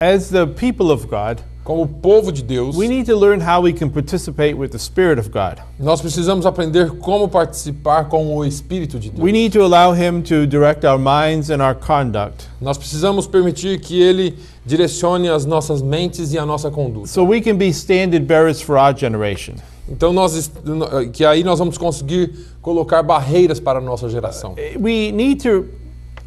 As the people of God, como povo de Deus, we need to learn how we can participate with the Spirit of God. nós precisamos aprender como participar com o Espírito de Deus. We need to allow Him to direct our minds and our conduct, Nós precisamos permitir que Ele direcione as nossas mentes e a nossa conduta. so we can be standard bearers for our generation. Então que aí nós vamos conseguir colocar barreiras para a nossa geração. We need to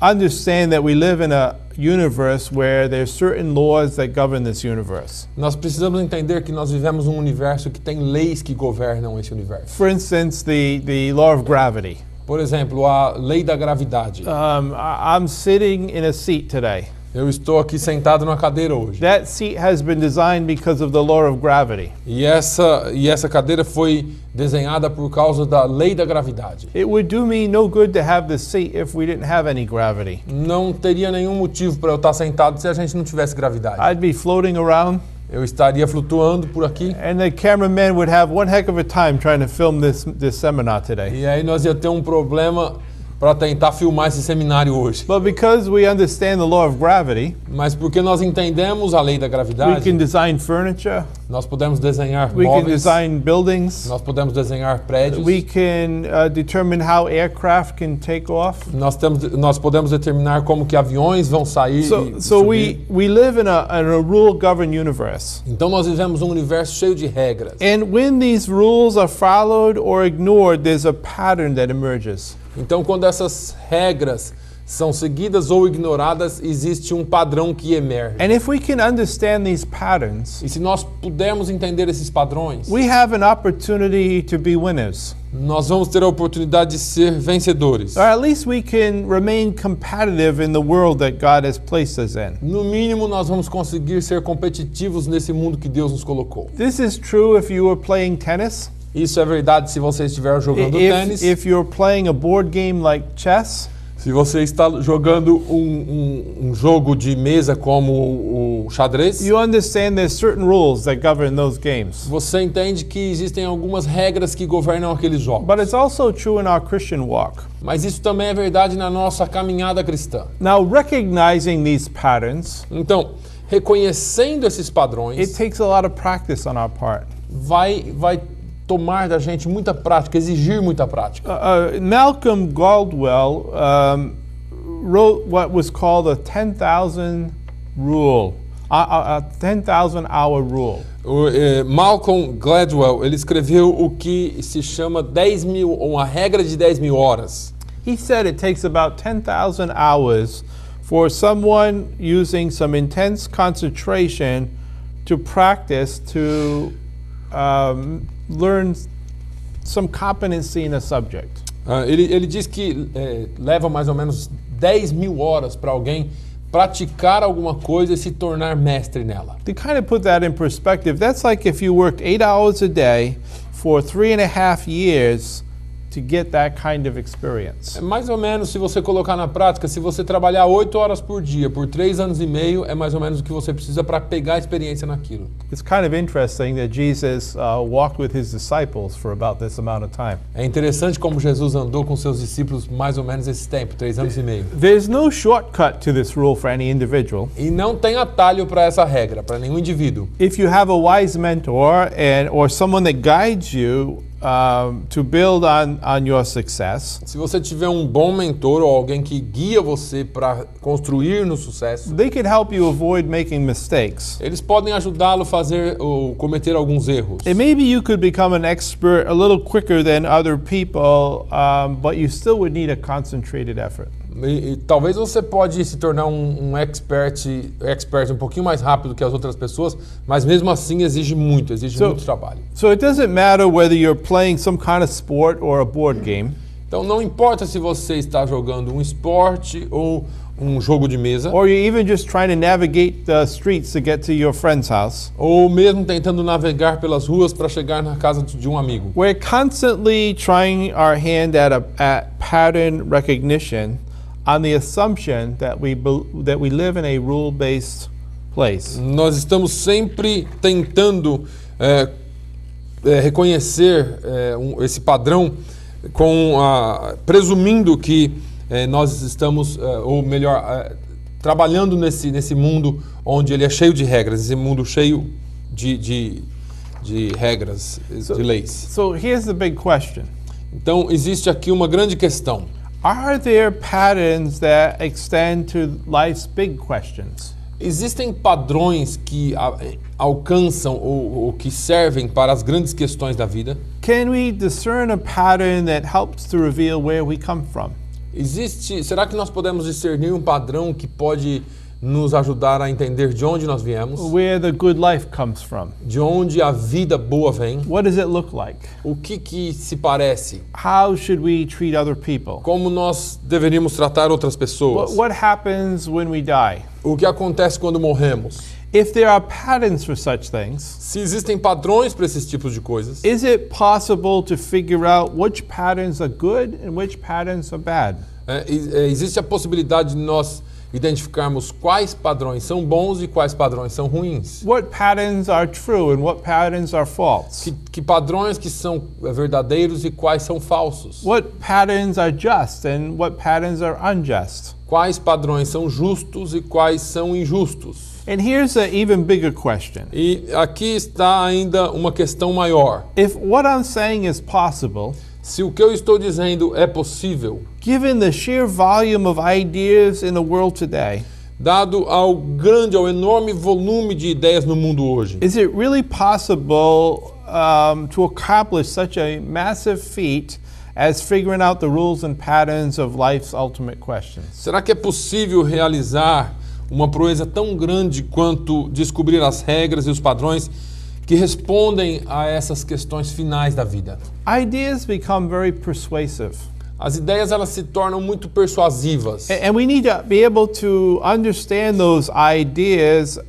understand that we live in a universe where there's certain laws that govern this universe. Nós precisamos entender que nós vivemos um universo que tem leis que governam esse universo. For instance, the law of gravity. Por exemplo, a lei da gravidade. I'm sitting in a seat today. Eu estou aqui sentado numa cadeira hoje. That seat has been designed because of the law of gravity. E essa cadeira foi desenhada por causa da lei da gravidade. It would do me no good to have this seat if we didn't have any gravity. Não teria nenhum motivo para eu estar sentado se a gente não tivesse gravidade. I'd be floating around, Eu estaria flutuando por aqui. and the cameraman would have one heck of a time trying to film this seminar today. E aí nós ia ter um problema para tentar filmar esse seminário hoje. But because we understand the law of gravity, Mas porque nós entendemos a lei da we gravidade, can design furniture, nós podemos desenhar we can móveis, design buildings, nós podemos desenhar prédios, we can determine how aircraft can take off. nós podemos determinar como que aviões vão sair e So subir. we live in a rule-governed universe. Então nós vivemos um universo cheio de regras. And when these rules are followed or ignored, there's a pattern that emerges. Então quando essas regras são seguidas ou ignoradas, existe um padrão que emerge. And if we can understand these patterns, E se nós pudermos entender esses padrões, we have an opportunity to be winners. nós vamos ter a oportunidade de ser vencedores. Or at least we can remain competitive in the world that God has placed us in. No mínimo, nós vamos conseguir ser competitivos nesse mundo que Deus nos colocou. This is true if you are playing tennis. Isso é verdade se você estiver jogando tênis, If you're playing a board game like chess, se você está jogando um jogo de mesa como o xadrez, you understand there's certain rules that govern those games. você entende que existem algumas regras que governam aqueles jogos. But it's also true in our Christian walk. Mas isso também é verdade na nossa caminhada cristã. Now, recognizing these patterns, Então, reconhecendo esses it padrões, takes a lot of practice on our part. vai tomar da gente muita prática, exigir muita prática. Malcolm Gladwell wrote what was called a 10,000 rule, a 10,000 hour rule. Malcolm Gladwell, ele escreveu o que se chama 10.000, uma regra de 10.000 horas. He said it takes about 10,000 hours for someone using some intense concentration to practice to learn some competency in a subject. Ele diz que leva mais ou menos 10.000 horas para alguém praticar alguma coisa e se tornar mestre nela. To kind of put that in perspective, that's like if you worked 8 hours a day for 3.5 years to get that kind of experience. É mais ou menos, se você colocar na prática, se você trabalhar 8 horas por dia por 3 anos e meio, é mais ou menos o que você precisa para pegar a experiência naquilo. It's kind of interesting that Jesus walked with his disciples for about this amount of time. É interessante como Jesus andou com seus discípulos mais ou menos esse tempo, 3 anos e meio. There's no shortcut to this rule for any individual. E não tem atalho para essa regra, para nenhum indivíduo. If you have a wise mentor or someone that guides you to build on your success, Se você tiver um bom mentor ou alguém que guia você para construir no sucesso, they can help you avoid making mistakes. eles podem ajudá-lo a fazer ou cometer alguns erros. And maybe you could become an expert a little quicker than other people, but you still would need a concentrated effort. E talvez você pode se tornar um expert um pouquinho mais rápido que as outras pessoas, mas mesmo assim exige muito trabalho. So it doesn't matter whether you're playing some kind of sport or a board game. Então não importa se você está jogando um esporte ou um jogo de mesa, Or you're even just trying to navigate the streets to get to your friend's house. ou mesmo tentando navegar pelas ruas para chegar na casa de um amigo. We're constantly trying our hand at pattern recognition on the assumption that we live in a rule-based place. Nós estamos sempre tentando reconhecer esse padrão, presumindo que nós estamos, ou melhor, trabalhando nesse mundo onde ele é cheio de regras, esse mundo cheio de regras, de leis. So here's the big question. Então, existe aqui uma grande questão. Are there patterns that extend to life's big questions? Existem padrões que alcançam ou que servem para as grandes questões da vida? Can we discern a pattern that helps to reveal where we come from? Será que nós podemos discernir um padrão que pode nos ajudar a entender de onde nós viemos? Where the good life comes from? De onde a vida boa vem? What does it look like? O que se parece? How should we treat other people? Como nós deveríamos tratar outras pessoas? What happens when we die? O que acontece quando morremos? If there are patterns for such things, Se existem padrões para esses tipos de coisas, is it possible to figure out which patterns are good and which patterns are bad? existe a possibilidade de nós identificarmos quais padrões são bons e quais padrões são ruins? What patterns are true and what patterns are false? Que padrões que são verdadeiros e quais são falsos? What patterns are just and what patterns are unjust? Quais padrões são justos e quais são injustos? And here's an even bigger question. E aqui está ainda uma questão maior. If what I'm saying is possible, Se o que eu estou dizendo é possível, given the sheer volume of ideas in the world today, dado ao enorme volume de ideias no mundo hoje, is it really possible to accomplish such a massive feat as figuring out the rules and patterns of life's ultimate questions? será que é possível realizar uma proeza tão grande quanto descobrir as regras e os padrões que respondem a essas questões finais da vida? Ideas become very persuasive. As ideias elas se tornam muito persuasivas. And we need to be able to understand those ideas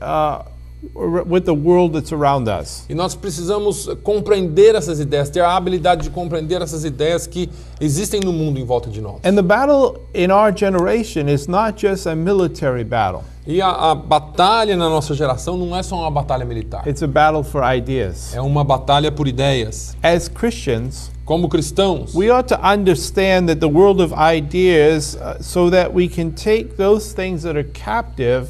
with the world that's around us. E nós precisamos compreender essas ideias, ter a habilidade de compreender essas ideias que existem no mundo em volta de nós. And the battle in our generation is not just a military battle. E a batalha na nossa geração não é só uma batalha militar. It's a battle for ideas. É uma batalha por ideias. As Christians, Como cristãos, we ought to understand that the world of ideas so that we can take those things that are captive,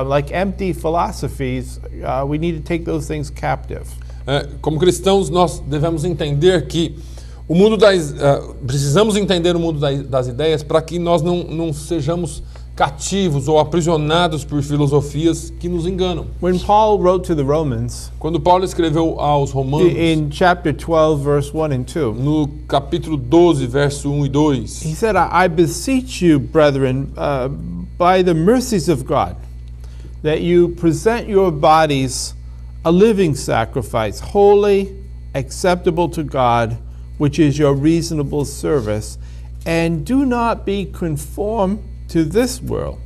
like empty philosophies, we need to take those things captive. como cristãos, nós devemos entender que o mundo precisamos entender o mundo das ideias para que nós não sejamos cativos ou aprisionados por filosofias que nos enganam. When Paul wrote to the Romans, Quando Paulo escreveu aos Romanos, in chapter 12, verse 1 and 2, no capítulo 12, verso 1 e 2, he said, I beseech you, brethren, by the mercies of God, that you present your bodies a living sacrifice, holy, acceptable to God, which is your reasonable service, and do not be conformed to this world,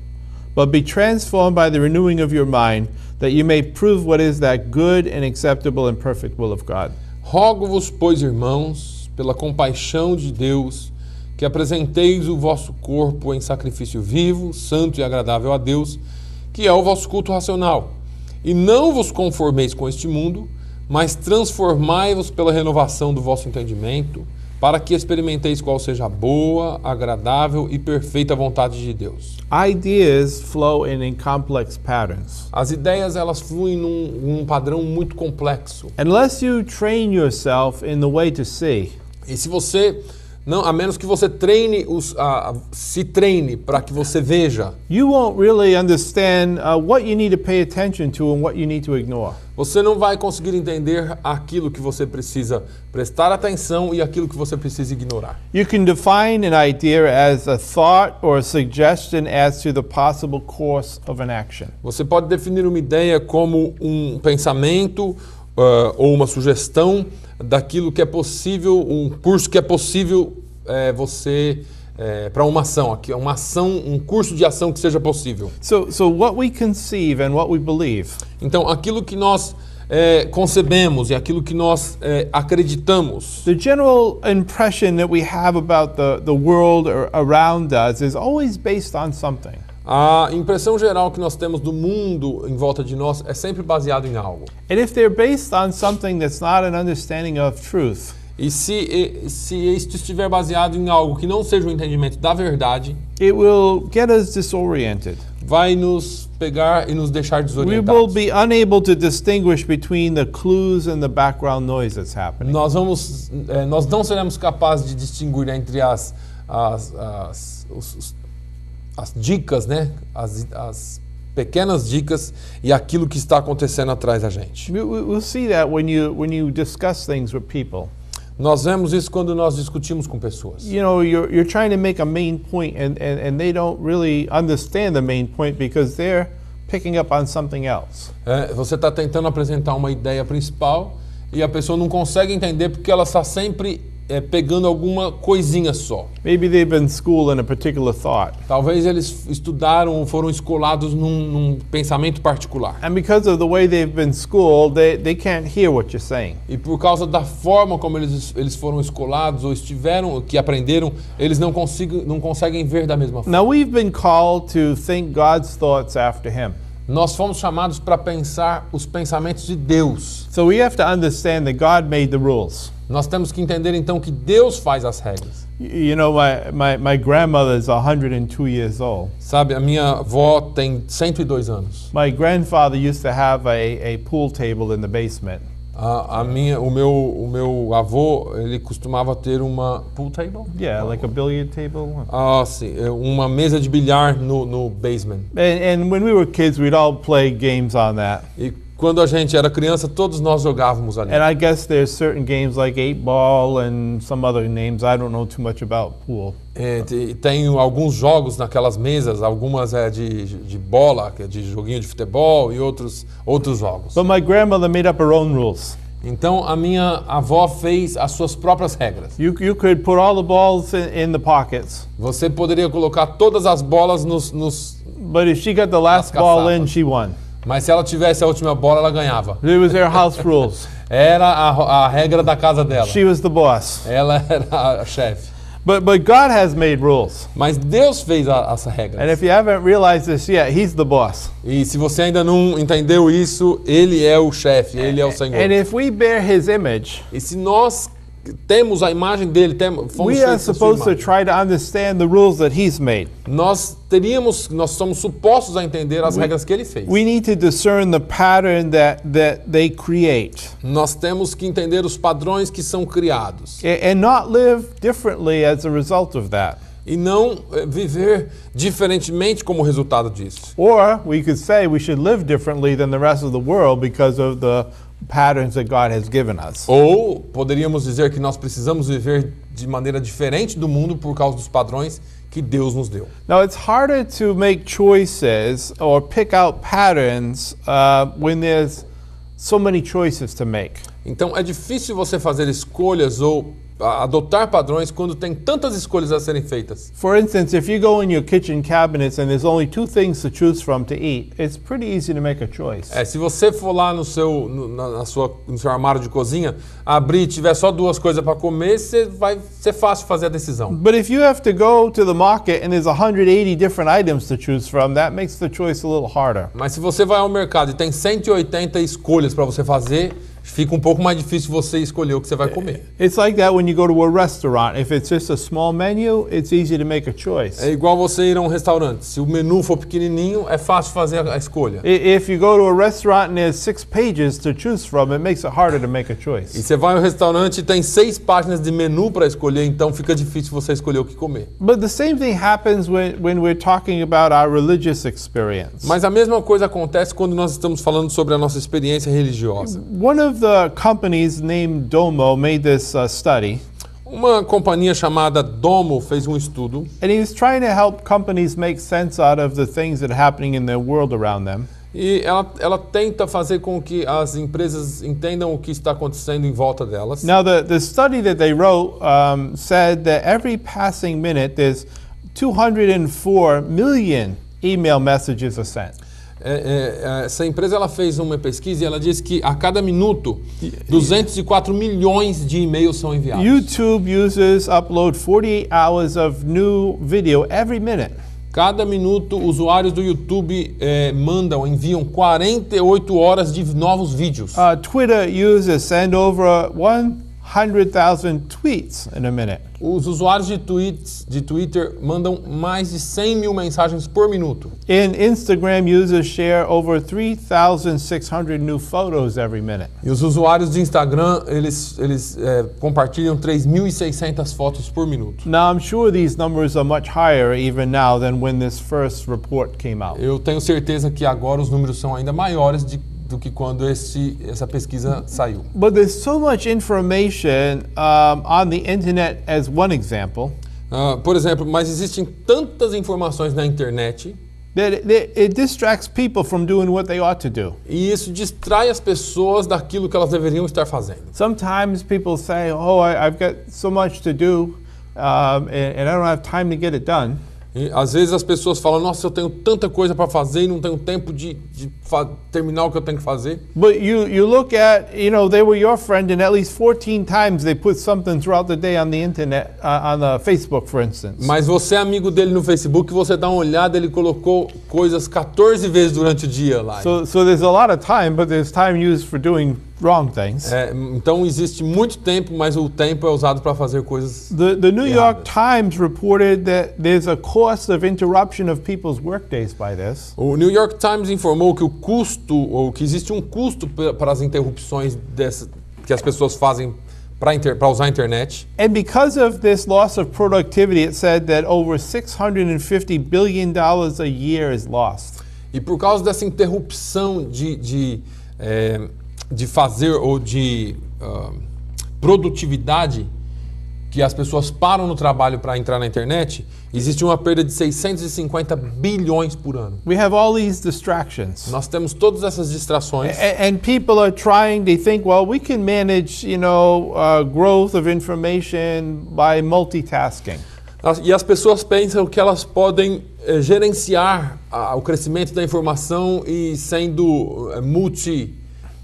but be transformed by the renewing of your mind, that you may prove what is that good and acceptable and perfect will of God. Rogo-vos, pois, irmãos, pela compaixão de Deus, que apresenteis o vosso corpo em sacrifício vivo, santo e agradável a Deus, que é o vosso culto racional. E não vos conformeis com este mundo, mas transformai-vos pela renovação do vosso entendimento, para que experimenteis qual seja a boa, agradável e perfeita vontade de Deus. Ideas flow in complex patterns. As ideias elas fluem num padrão muito complexo. Unless you train yourself in the way to see, E se você a menos que você se treine para que você veja, you won't really understand what you need to pay attention to and what you need to ignore. você não vai conseguir entender aquilo que você precisa prestar atenção e aquilo que você precisa ignorar. You can define an idea as a thought or a suggestion as to the possible course of an action. Você pode definir uma ideia como um pensamento ou uma sugestão daquilo que é possível, um curso que é possível para uma ação, um curso de ação que seja possível. So what we conceive and what we believe Então, aquilo que nós concebemos e aquilo que nós acreditamos, the general impression that we have about the world around us is always based on something. a impressão geral que nós temos do mundo em volta de nós é sempre baseado em algo. And if they're based on something that's not an understanding of truth, E se isto estiver baseado em algo que não seja o entendimento da verdade, it will get us disoriented. vai nos pegar e nos deixar We will desorientados. be unable to distinguish between the clues and the background noise that's happening. Nós não seremos capazes de distinguir entre as dicas, né? As pequenas dicas e aquilo que está acontecendo atrás da gente. We'll see that when you discuss things with people. Nós vemos isso quando nós discutimos com pessoas. You know, you're trying to make a main point and they don't really understand the main point because they're picking up on something else. Você está tentando apresentar uma ideia principal e a pessoa não consegue entender porque ela está sempre pegando alguma coisinha só. Maybe they've been schooled in a particular thought. Talvez eles estudaram ou foram escolados num pensamento particular. And because of the way they've been schooled, they can't hear what you're saying. E por causa da forma como eles foram escolados ou que aprenderam, eles não conseguem ver da mesma forma. Now we've been called to think God's thoughts after Him. Nós fomos chamados para pensar os pensamentos de Deus. So we have to understand that God made the rules. Nós temos que entender então que Deus faz as regras. You know, my grandmother is 102 years old. Sabe, a minha avó tem 102 anos. My grandfather used to have a pool table in the basement. O meu avô, ele costumava ter uma pool table? Yeah, like a billiard table. Sim, uma mesa de bilhar no basement. And when we were kids, we'd all play games on that. E quando a gente era criança, todos nós jogávamos ali. And I guess there's certain games like 8-ball and some other names. I don't know too much about pool. Tem alguns jogos naquelas mesas, algumas de bola, que é de joguinho de futebol e outros jogos. But my grandmother made up her own rules. Então a minha avó fez as suas próprias regras. You could put all the balls in the pockets. Você poderia colocar todas as bolas nos But if she got the last ball in, she won. Mas se ela tivesse a última bola, ela ganhava. It was their house rules. Era a regra da casa dela. She was the boss. Ela era a chefe. But God has made rules. Mas Deus fez as regras. And if you haven't realized this yet, He's the boss. E se você ainda não entendeu isso, Ele é o chefe, Ele é o Senhor. And if we bear His image, E se nós temos a imagem dele, fomos we are feitos à sua supposed to imagem. try to understand the rules that He's made. Nós somos supostos a entender as regras que ele fez. We need to discern the pattern that they create. Nós temos que entender os padrões que são criados. And not live differently as a result of that. E não viver diferentemente como resultado disso. Or we could say we should live differently than the rest of the world because of the patterns that God has given us. Ou poderíamos dizer que nós precisamos viver de maneira diferente do mundo por causa dos padrões que Deus nos deu. Now it's harder to make choices or pick out patterns when there's so many choices to make. Então é difícil você fazer escolhas ou adotar padrões quando tem tantas escolhas a serem feitas. For instance, if you go in your kitchen cabinets and there's only 2 things to choose from to eat, it's pretty easy to make a choice. Se você for lá no seu armário de cozinha, abrir e tiver só 2 coisas para comer, vai ser fácil fazer a decisão. But if you have to go to the market and there's 180 different items to choose from, that makes the choice a little harder. Mas se você vai ao mercado e tem 180 escolhas para você fazer, fica um pouco mais difícil você escolher o que você vai comer. It's like that when you go to a restaurant. If it's just a small menu, it's easy to make a choice. É igual você ir a um restaurante. Se o menu for pequenininho, é fácil fazer a escolha. If you go to a restaurant and there's 6 pages to choose from, it makes it harder to make a E choice. você vai ao restaurante e tem 6 páginas de menu para escolher, então fica difícil você escolher o que comer. But the same thing happens when we're talking about our religious experience. Mas a mesma coisa acontece quando nós estamos falando sobre a nossa experiência religiosa. One of the companies named Domo made this study, Uma companhia chamada Domo fez um estudo and he was trying to help companies make sense out of the things that are happening in their world around them. e ela tenta fazer com que as empresas entendam o que está acontecendo em volta delas. Now, the study that they wrote said that every passing minute there's 204 million email messages are sent. Essa empresa ela fez uma pesquisa e ela disse que a cada minuto 204 milhões de e-mails são enviados. YouTube users upload 48 hours of new video every minute. Cada minuto, usuários do YouTube enviam 48 horas de novos vídeos. Twitter users send over 100,000 tweets in a minute. Os usuários de Twitter mandam mais de 100 mil mensagens por minuto. In Instagram, users share over 3,600 new photos every minute. E os usuários de Instagram, eles compartilham 3.600 fotos por minuto. Now, I'm sure these numbers are much higher even now than when this first report came out. Eu tenho certeza que agora os números são ainda maiores do que quando essa pesquisa saiu. But there's so much information on the internet as one example Por exemplo, mas existem tantas informações na internet that it distracts people from doing what they ought to do. e isso distrai as pessoas daquilo que elas deveriam estar fazendo. Sometimes people say, oh, I've got so much to do and I don't have time to get it done. E, às vezes as pessoas falam, nossa, eu tenho tanta coisa para fazer e não tenho tempo de terminar o que eu tenho que fazer. But you look at, they were your friend and at least 14 times they put something throughout the day on the internet, on the Facebook, for instance. Mas você é amigo dele no Facebook, você dá uma olhada, ele colocou coisas 14 vezes durante o dia lá. So there's a lot of time, but there's time used for doing wrong things. Então existe muito tempo, mas o tempo é usado para fazer coisas The New York erradas. Times reported that there's a cost of interruption of people's workdays by this. O New York Times informou que que existe um custo para as interrupções que as pessoas fazem para usar a internet. And because of this loss of productivity, it said that over $650 billion a year is lost. E por causa dessa interrupção de fazer ou de produtividade, que as pessoas param no trabalho para entrar na internet, existe uma perda de 650 bilhões por ano. We have all these distractions. Nós temos todas essas distrações. And people are trying, they think, well, we can manage, growth of information by multitasking. E as pessoas pensam que elas podem gerenciar o crescimento da informação e sendo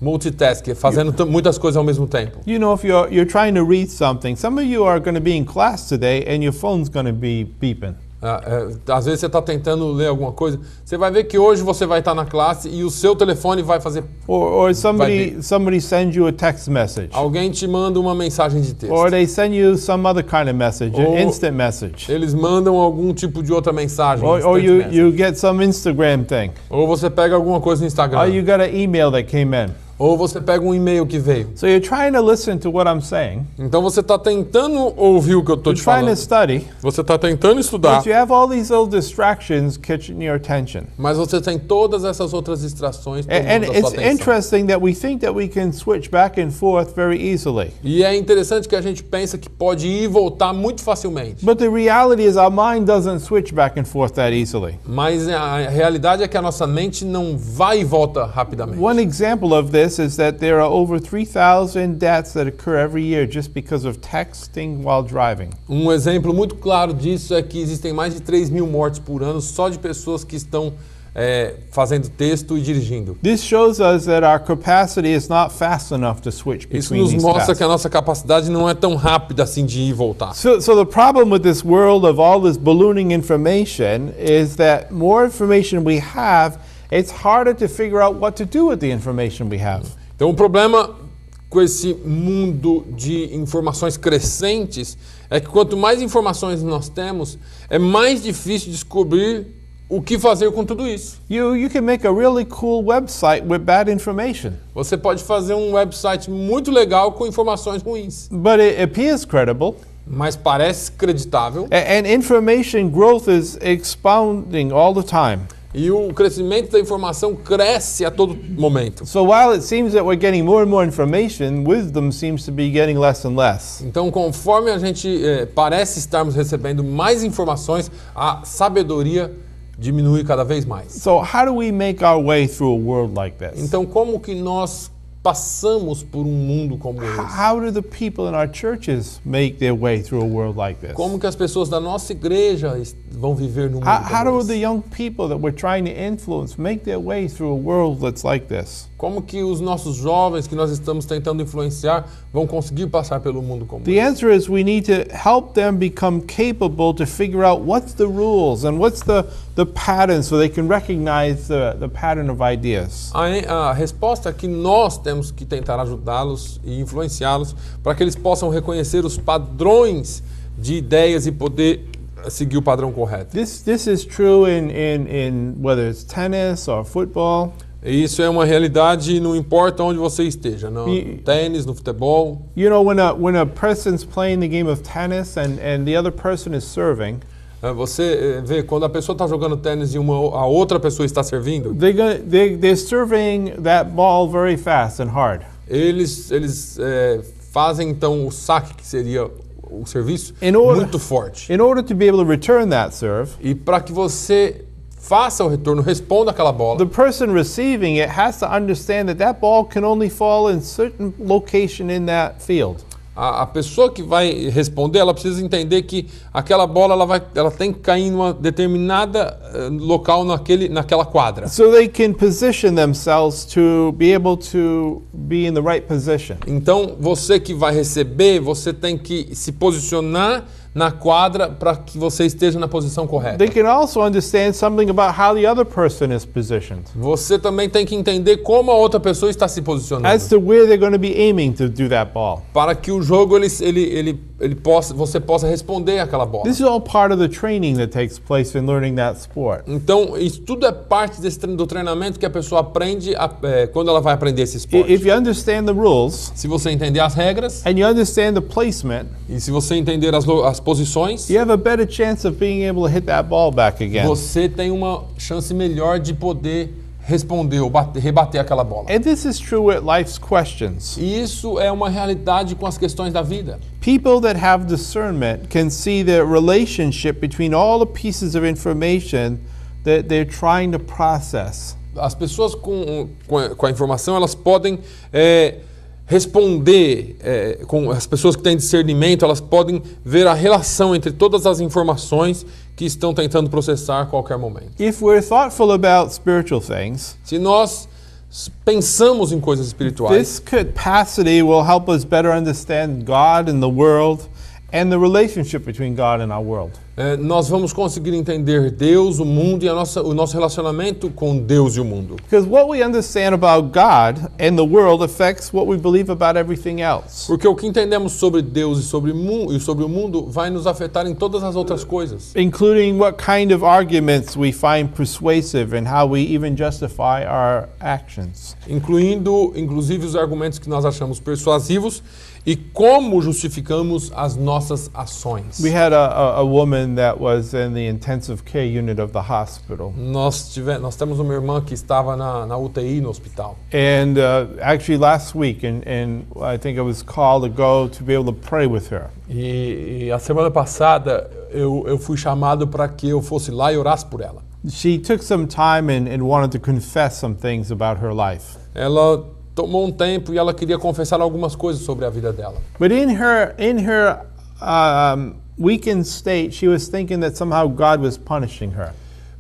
multitasking, fazendo muitas coisas ao mesmo tempo. If you're trying to read something, some of you are going to be in class today and your phone's going to be beeping. Às vezes você está tentando ler alguma coisa, você vai ver que hoje você vai estar na classe e o seu telefone vai fazer... Or somebody sends you a text message. Alguém te manda uma mensagem de texto. Or they send you some other kind of message, an instant message. Eles mandam algum tipo de outra mensagem. Or you get some Instagram thing. Ou você pega alguma coisa no Instagram. Or you got an email that came in. Ou você pega um e-mail que veio. So you're trying to listen to what I'm saying. Então você está tentando ouvir o que eu estou You're te trying falando. to study. Você está tentando estudar. But you have all these little distractions catching your attention. Mas você tem todas essas outras distrações tomando And a sua it's atenção. interesting that we think that we can switch back and forth very easily. E é interessante que a gente pensa que pode ir e voltar muito facilmente. But the reality is our mind doesn't switch back and forth that easily. Mas a realidade é que a nossa mente não vai e volta rapidamente. One example of this is that there are over 3,000 deaths that occur every year just because of texting while driving. Um exemplo muito claro disso é que existem mais de 3 mil mortes por ano só de pessoas que estão fazendo texto e dirigindo. This shows us that our capacity is not fast enough to switch Isso between nos these mostra tasks. que a nossa capacidade não é tão rápida assim de ir e voltar. So the problem with this world of all this ballooning information is that more information we have, it's harder to figure out what to do with the information we have. Então o problema com esse mundo de informações crescentes é que quanto mais informações nós temos, é mais difícil descobrir o que fazer com tudo isso. You can make a really cool website with bad information, Você pode fazer um website muito legal com informações ruins, but it appears credible. mas parece creditável. And information growth is expounding all the time. E o crescimento da informação cresce a todo momento. So while it seems that we're getting more and more information, wisdom seems to be getting less and less. Então, conforme a gente parece estarmos recebendo mais informações, a sabedoria diminui cada vez mais. So how do we make our way through a world like this? Então, como que nós passamos por um mundo como esse? How do the people in our churches make their way through a world like this? Como que as pessoas da nossa igreja vão viver num mundo How como do the esse? young people that we're trying to influence make their way through a world that's like this? Como que os nossos jovens que nós estamos tentando influenciar vão conseguir passar pelo mundo como The esse? answer is we need to help them become capable to figure out what's the rules and what's the pattern so they can recognize the pattern of ideas. A resposta é que nós temos temos que tentar ajudá-los e influenciá-los para que eles possam reconhecer os padrões de ideias e poder seguir o padrão correto. This is true in whether it's tennis or football. E isso é uma realidade, não importa onde você esteja, no tênis, no futebol. You know, when a person's playing the game of tennis and the other person is serving, você vê quando a pessoa está jogando tênis e a outra pessoa está servindo, they're serving that ball very fast and hard. Eles fazem então o saque, que seria o serviço, muito forte. In order to be able to return that serve, e para que você faça o retorno, responda aquela bola, the person receiving it has to understand that ball can only fall in certain location in that field. A pessoa que vai responder, ela precisa entender que aquela bola ela tem que cair em uma determinada local naquela quadra. So they can position themselves to be able to be in the right position. Então, você que vai receber, você tem que se posicionar na quadra para que você esteja na posição correta. They can also understand something about how the other person is positioned. Você também tem que entender como a outra pessoa está se posicionando. As to where they're going to be aiming to do that ball. Para que o jogo você possa responder àquela bola. This is all part of the training that takes place in learning that sport. Então, isso tudo é parte do treinamento que a pessoa aprende quando ela vai aprender esse esporte. If you understand the rules, se você entender as regras, and you understand the placement, e se você entender as posições, you have a better chance of being able to hit that ball back again. Você tem uma chance melhor de poder responder ou rebater aquela bola. And this is true with life's questions. E isso é uma realidade com as questões da vida. People that have discernment can see the relationship between all the pieces of information that they're trying to process. As pessoas com a informação, elas podem responder, com as pessoas que têm discernimento, elas podem ver a relação entre todas as informações que estão tentando processar a qualquer momento. If we're thoughtful about spiritual things, se nós pensamos em coisas espirituais, this capacity will help us better understand God and the world and the relationship between God and our world. Nós vamos conseguir entender Deus, o mundo e o nosso relacionamento com Deus e o mundo. Because what we understand about God and the world affects what we believe about everything else. Porque o que entendemos sobre Deus e sobre o mundo vai nos afetar em todas as outras coisas. Including what kind of arguments we find persuasive and how we even justify our actions. Inclusive os argumentos que nós achamos persuasivos e como justificamos as nossas ações. We had a woman that was in the intensive care unit of the hospital. Nós temos uma irmã que estava na UTI no hospital. And actually last week, and I think I was called to go to be able to pray with her. E a semana passada eu fui chamado para que eu fosse lá e orasse por ela. She took some time and wanted to confess some things about her life. Ela tomou tempo e ela queria confessar algumas coisas sobre a vida dela. But in her weakened state, she was thinking that somehow God was punishing her.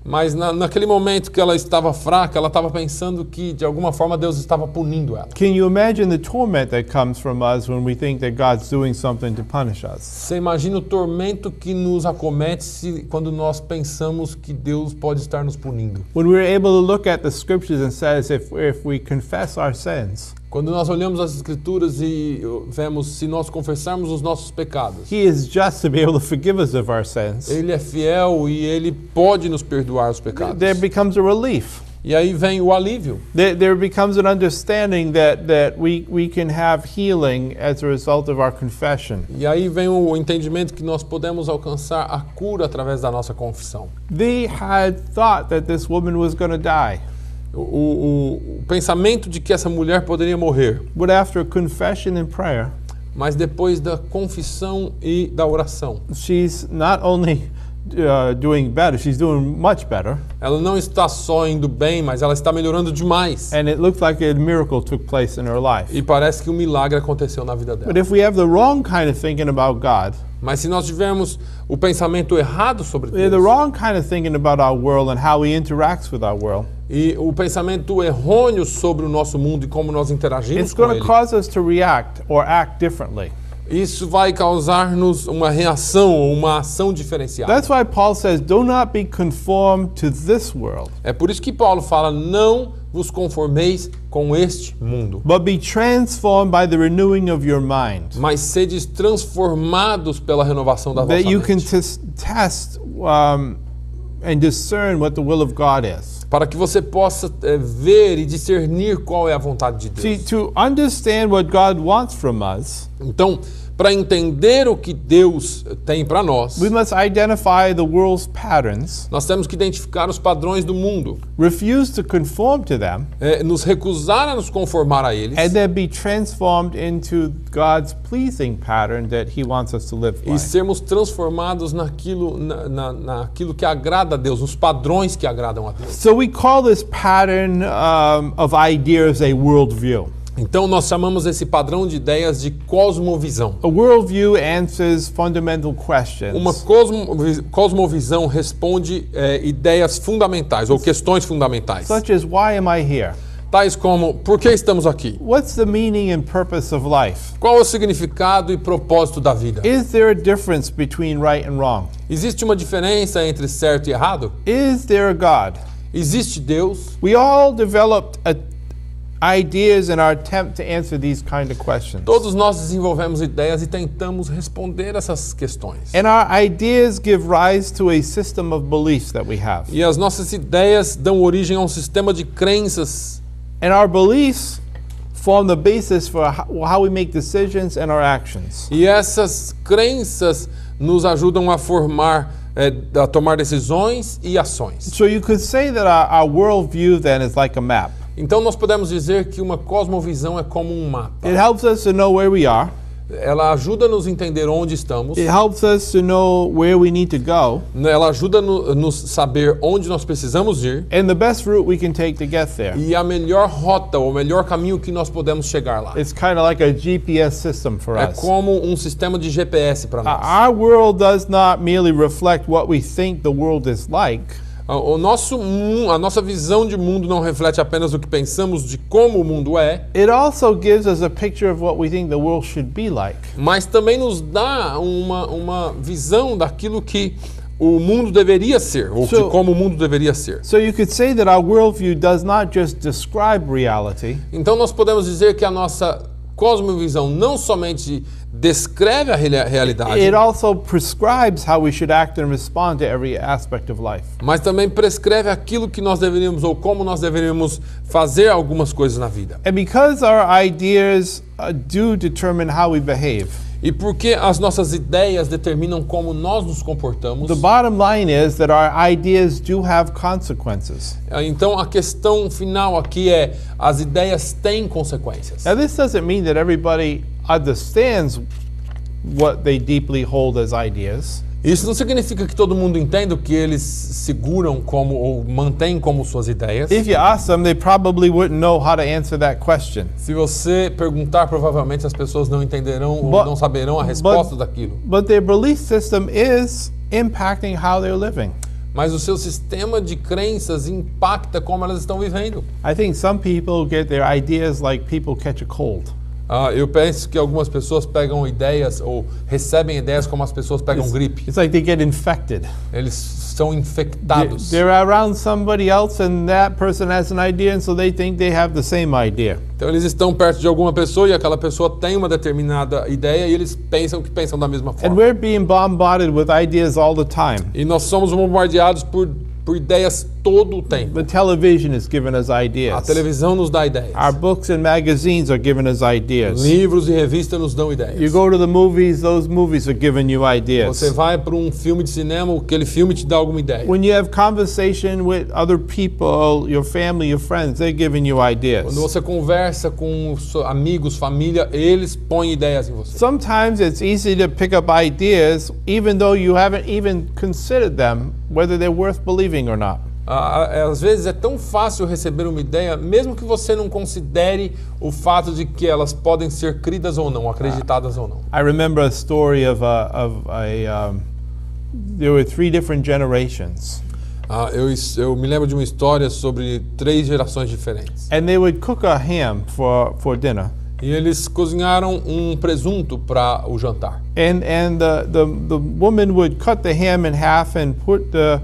Mas naquele momento que ela estava fraca, ela estava pensando que de alguma forma Deus estava punindo ela. Can you imagine the torment that comes from us when we think that God's doing something to punish us? Você imagina o tormento que nos acomete quando nós pensamos que Deus pode estar nos punindo. When we're able to look at the scriptures and says if we confess our sins, quando nós olhamos as escrituras e vemos se nós confessarmos os nossos pecados, He is just to be able to forgive us of our sins. Ele é fiel e Ele pode nos perdoar os pecados. There becomes a relief. E aí vem o alívio. There becomes an understanding that we can have healing as a result of our confession. E aí vem o entendimento que nós podemos alcançar a cura através da nossa confissão. They had thought that this woman was going to die. O pensamento de que essa mulher poderia morrer. But after confession and prayer, mas depois da confissão e da oração, she's not only doing better, she's doing much better. Ela não está só indo bem, mas ela está melhorando demais. And it looks like a miracle took place in her life. E parece que um milagre aconteceu na vida dela. But if we have the wrong kind of thinking about God, mas se nós tivermos o pensamento errado sobre Deus, the wrong kind of thinking about our world and how he interacts with our world, e o pensamento errôneo sobre o nosso mundo e como nós interagimos it's com going ele, to cause us to react or act differently. isso vai causar-nos uma reação ou uma ação diferenciada. That's why Paul says, do not be conformed to this world, É por isso que Paulo fala, não vos conformeis com este mundo, but be transformed by the renewing of your mind, mas sedes transformados pela renovação da vossa that you can mente, test and discern what the will of God is. para que você possa ver e discernir qual é a vontade de See, Deus. to understand what God wants from us, Então, para entender o que Deus tem para nós, we must identify the world's patterns, nós temos que identificar os padrões do mundo, refuse to conform to them, nos recusar a nos conformar a eles and then be transformed into God's pleasing pattern that He wants us to live by. e sermos transformados naquilo, naquilo que agrada a Deus, nos padrões que agradam a Deus. So we call this pattern of ideas a worldview. Então nós chamamos esse padrão de ideias de cosmovisão. A worldview answers fundamental questions. Uma cosmovisão responde ideias fundamentais ou questões fundamentais, Such as, why am I here? tais como, por que estamos aqui? What's the meaning and purpose of life? Qual é o significado e propósito da vida? Is there a difference between right and wrong? Existe uma diferença entre certo e errado? Is there a God? Existe Deus? We all developed ideas in our attempt to answer these kind of questions. Todos nós desenvolvemos ideias e tentamos responder essas questões. And our ideas give rise to a system of beliefs that we have. E as nossas ideias dão origem a um sistema de crenças. And our beliefs form the basis for how we make decisions and our actions. E essas crenças nos ajudam a formar, a tomar decisões e ações. So you could say that our worldview then is like a map. Então nós podemos dizer que uma cosmovisão é como um mapa. It helps us to know where we are. Ela ajuda a nos entender onde estamos. It helps us to know where we need to go Ela ajuda a nos saber onde nós precisamos ir. and the best route we can take to get there. E a melhor rota, ou o melhor caminho que nós podemos chegar lá. It's kind of like a GPS system for É us. como um sistema de GPS para nós. Our world does not merely reflect what we think the world is like. A nossa visão de mundo não reflete apenas o que pensamos de como o mundo é, It also gives us a picture of what we think the world should be like. mas também nos dá uma visão daquilo que o mundo deveria ser, ou de como o mundo deveria ser. So you could say that our worldview does not just describe reality, Então nós podemos dizer que a nossa cosmovisão não somente descreve a realidade, it also prescribes how we should act and respond to every aspect of life. mas também prescreve aquilo que nós deveríamos ou como nós deveríamos fazer algumas coisas na vida. And because our ideas do determine how we behave, E porque as nossas ideias determinam como nós nos comportamos, the bottom line is that our ideas do have consequences. então a questão final aqui é, as ideias têm consequências. Now, this doesn't mean that everybody understands what they deeply hold as ideas. Isso não significa que todo mundo entenda o que eles seguram como ou mantêm como suas ideias. If you ask them, they probably wouldn't know how to answer that question. Se você perguntar, provavelmente as pessoas não entenderão ou But- não saberão a resposta daquilo. But their belief system is impacting how they're living. Mas o seu sistema de crenças impacta como elas estão vivendo. I think some people get their ideas like people catch a cold. Eu penso que algumas pessoas pegam ideias ou recebem ideias como as pessoas pegam gripe. It's like they get infected. Eles são infectados. They're around somebody else and that person has an idea and so they think they have the same idea. Então eles estão perto de alguma pessoa e aquela pessoa tem uma determinada ideia e eles pensam que pensam da mesma And forma. we're being bombarded with ideas all the time. E nós somos bombardeados por ideias todo o tempo. The television is giving us A ideas. televisão nos dá ideias. Our books and magazines are giving us ideas. Livros e revistas nos dão You ideias. go to the movies, those movies are giving you Você ideas. vai para um filme de cinema, aquele filme te dá alguma ideia. When you have conversation with other people, your family, your friends, they're giving you Quando ideas. você conversa com amigos, família, eles põem ideias em você. Sometimes it's easy to pick up ideas even though you haven't even considered them, whether they're worth believing or not. Às vezes é tão fácil receber uma ideia, mesmo que você não considere o fato de que elas podem ser cridas ou não, acreditadas ou não. I remember a story of there were 3 different generations, Eu me lembro de uma história sobre 3 gerações diferentes. and they would cook a ham for dinner. E eles cozinharam um presunto para o jantar. And the woman would cut the ham in half and put the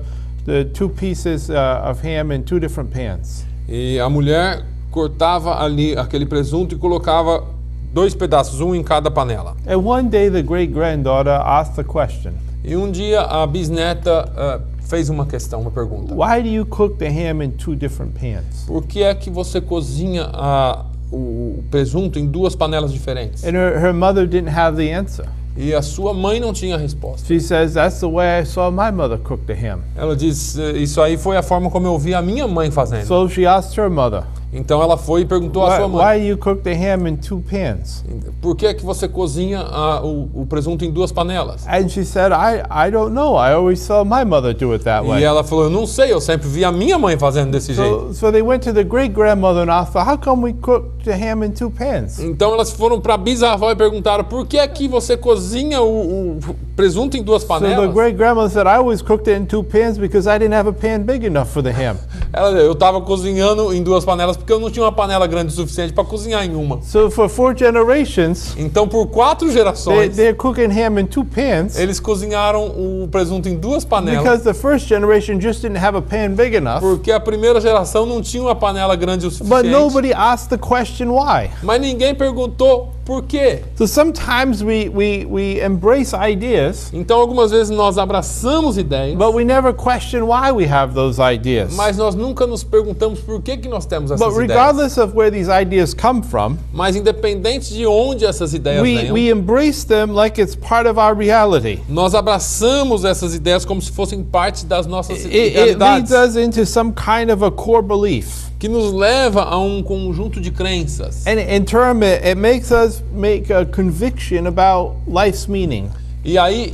two pieces of ham in two different pans. E a mulher cortava ali aquele presunto e colocava 2 pedaços, um em cada panela. And one day the great-granddaughter asked the question, E um dia a bisneta fez uma pergunta. why do you cook the ham in two different pans? Por que é que você cozinha o presunto em 2 panelas diferentes? And her mother didn't have the answer. E a sua mãe não tinha resposta. She says, that's the way I saw my mother cook the ham. Ela diz, isso aí foi a forma como eu vi a minha mãe fazendo. So she asked her mother, Então ela foi e perguntou à sua why mãe. do you cook the ham in two pans? Por que é que você cozinha o presunto em 2 panelas? And she said, I don't know. I always saw my mother do it that E way. ela falou, eu não sei, eu sempre vi a minha mãe fazendo desse jeito. So they went to the great-grandmother and asked her, how come we cook the ham in two pans? Então elas foram para a bisavó e perguntaram, por que é que você cozinha o presunto em 2 So the panelas? great-grandmother said, I always cooked it in two pans because I didn't have a pan big enough for the ham. Eu estava cozinhando em 2 panelas porque eu não tinha uma panela grande o suficiente para cozinhar em uma. So for 4 generations, Então por 4 gerações, they're cooking ham in two pans eles cozinharam o presunto em 2 panelas. because the first generation just didn't have a pan big enough. Porque a primeira geração não tinha uma panela grande o But suficiente. nobody asked the question why. Mas ninguém perguntou por quê. So sometimes we embrace ideas, Então algumas vezes nós abraçamos ideias, but we never question why we have those ideas. mas nós nunca nos perguntamos por que nós temos essas But ideias. regardless of where these ideas come from, Mas independente de onde essas ideias venham, we embrace them like it's part of our reality. nós abraçamos essas ideias como se fossem parte das nossas It realidades, leads us into some kind of a core belief. que nos leva a um conjunto de crenças. And in turn, it makes us make a conviction about life's meaning. E aí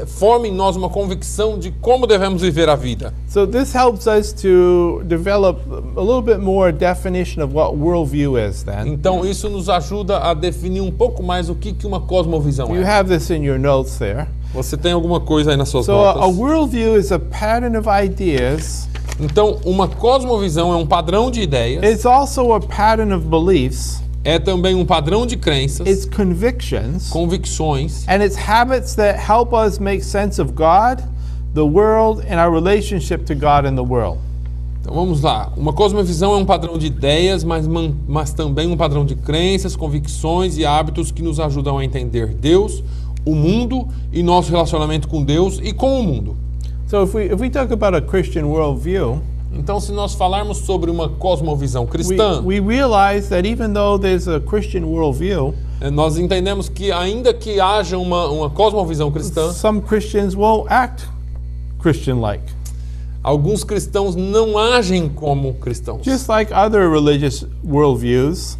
forma em nós uma convicção de como devemos viver a vida. So this helps us to develop a little bit more definition of what worldview is then. Então isso nos ajuda a definir um pouco mais o que uma cosmovisão You é. have this in your notes there. Você tem alguma coisa aí nas suas So a notas? worldview is a pattern of ideas. Então uma cosmovisão é um padrão de ideias, It's also a pattern of beliefs. é também um padrão de crenças, It's convictions. convicções, And it's habits that help us make sense of God, the world, and our relationship to God and the world. Então vamos lá. Uma cosmovisão é um padrão de ideias, mas também um padrão de crenças, convicções e hábitos que nos ajudam a entender Deus, o mundo e nosso relacionamento com Deus e com o mundo. So if we talk about a Christian worldview, Então, se nós falarmos sobre uma cosmovisão cristã, we realize that even though there's a Christian worldview, nós entendemos que ainda que haja uma cosmovisão cristã, some Christians won't act Christian-like. alguns cristãos não agem como cristãos. Just like other religious worldviews,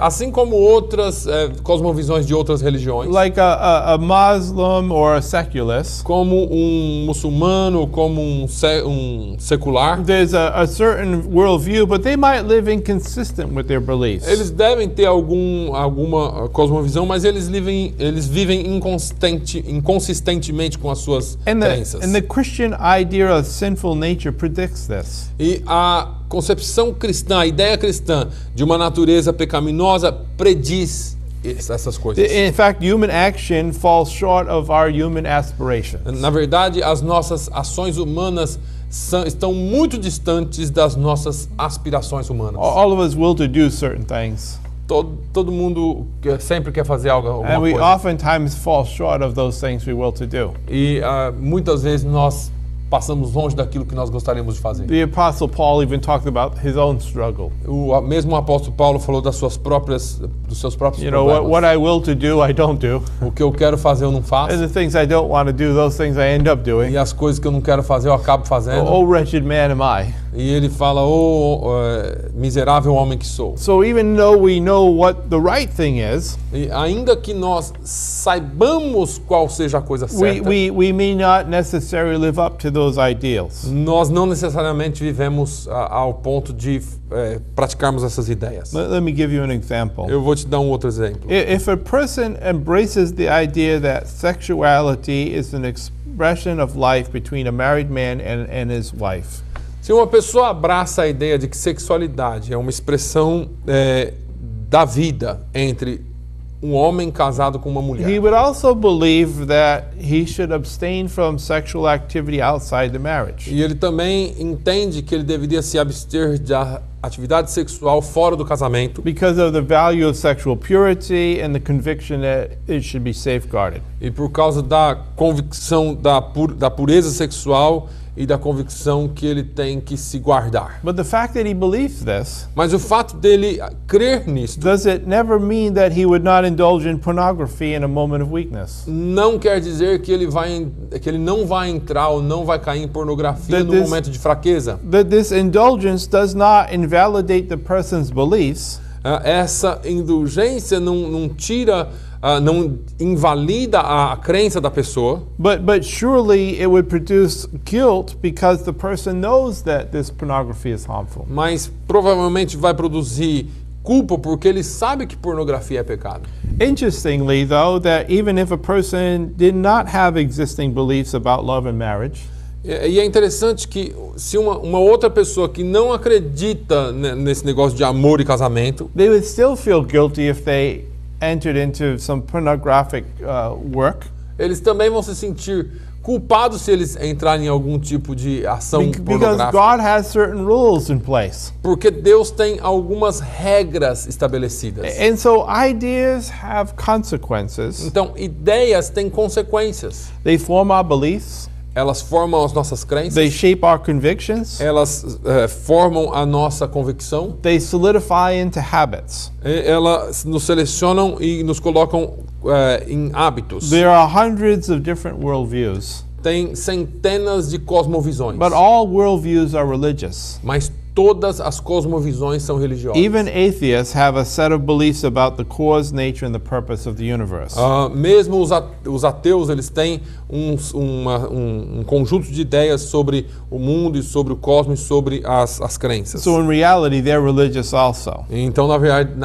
Assim como outras cosmovisões de outras religiões, like a Muslim or a secularist, como um muçulmano, como um secular, there's a certain worldview, but they might live inconsistent with their beliefs. eles devem ter alguma cosmovisão, mas eles vivem inconsistentemente com as suas crenças. And the Christian idea of sinful nature predicts this. E a concepção cristã, a ideia cristã de uma natureza pecaminosa prediz essas coisas. In fact, human action falls short of our human aspirations. Na verdade, as nossas ações humanas estão muito distantes das nossas aspirações humanas. All of us will to do certain things, Todo mundo sempre quer fazer alguma and we coisa. oftentimes fall short of those things we will to do. E muitas vezes nós passamos longe daquilo que nós gostaríamos de fazer. The Apostle Paul even talked about his own struggle. O mesmo apóstolo Paulo falou dos seus próprios You know, what problemas. I will to do, I don't do. O que eu quero fazer eu não And faço. the things I don't want to do, those things I end up doing. E as coisas que eu não quero fazer eu acabo fazendo. Oh, wretched man am I. E ele fala, miserável homem que sou. So even though we know what the right thing is, E ainda que nós saibamos qual seja a coisa certa, we may not necessarily live up to those ideals. nós não necessariamente vivemos ao ponto de praticarmos essas ideias. Let me give you an example. Eu vou te dar um outro exemplo. If a person embraces the idea that sexuality is an expression of life between a married man and his wife, Se uma pessoa abraça a ideia de que sexualidade é uma expressão da vida entre um homem casado com uma He mulher. would also believe that he should abstain from sexual activity outside the marriage. E ele também entende que ele deveria se abster da atividade sexual fora do casamento, Because of the value of sexual purity and the conviction that it should be safeguarded. e por causa da convicção da pureza sexual e da convicção que ele tem que se guardar. But the fact that he believes this, Mas o fato dele crer nisto does it never mean that he would not indulge in pornography in a moment of weakness? não quer dizer que ele não vai entrar ou não vai cair em pornografia no momento de fraqueza. That this indulgence does not invalidate the person's beliefs, Essa indulgência não tira, não invalida a crença da pessoa, but surely it would produce guilt because the person knows that this pornography is harmful. mas provavelmente vai produzir culpa porque ele sabe que pornografia é pecado. Interestingly, though, that even if a person did not have existing beliefs about love and marriage, E é interessante que se uma outra pessoa que não acredita nesse negócio de amor e casamento, they would still feel guilty if they entered into some pornographic work. eles também vão se sentir culpados se eles entrarem em algum tipo de ação Because pornográfica. God has certain rules in place. Porque Deus tem algumas regras estabelecidas. And so ideas have consequences. Então, ideias têm consequências. They form our beliefs, Elas formam as nossas they crenças, shape our convictions, elas formam a nossa convicção, they solidify into habits. elas nos selecionam e nos colocam em hábitos. There are hundreds of different worldviews, Tem centenas de cosmovisões, but all worldviews are religious. mas todas as cosmovisões são religiosas. Even atheists have a set of beliefs about the cause, nature, and the purpose of the universe. Mesmo os ateus, eles têm um conjunto de ideias sobre o mundo e sobre o cosmos e sobre as crenças. So in reality, they're religious also. Então, na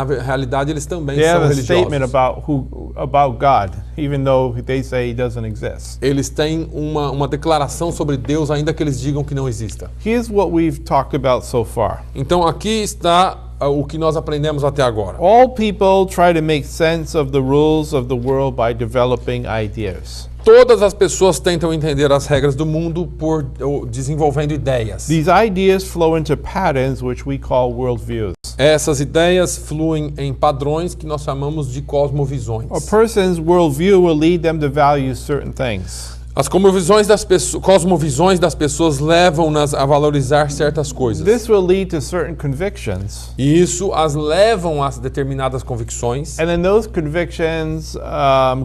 realidade, eles também They são have a statement religiosos. about God, even though they say He doesn't exist. Eles têm uma declaração sobre Deus, ainda que eles digam que não exista. Here's what we've talked about so far. Então, aqui está o que nós aprendemos até agora. All people try to make sense of the rules of the world by developing ideas. Todas as pessoas tentam entender as regras do mundo por desenvolvendo ideias. These ideas flow into patterns which we call worldviews. Essas ideias fluem em padrões que nós chamamos de cosmovisões. A person's worldview will lead them to value certain things. As cosmovisões das pessoas levam-nas a valorizar certas coisas. This will lead to certain convictions. E isso as levam a determinadas convicções. And then those convictions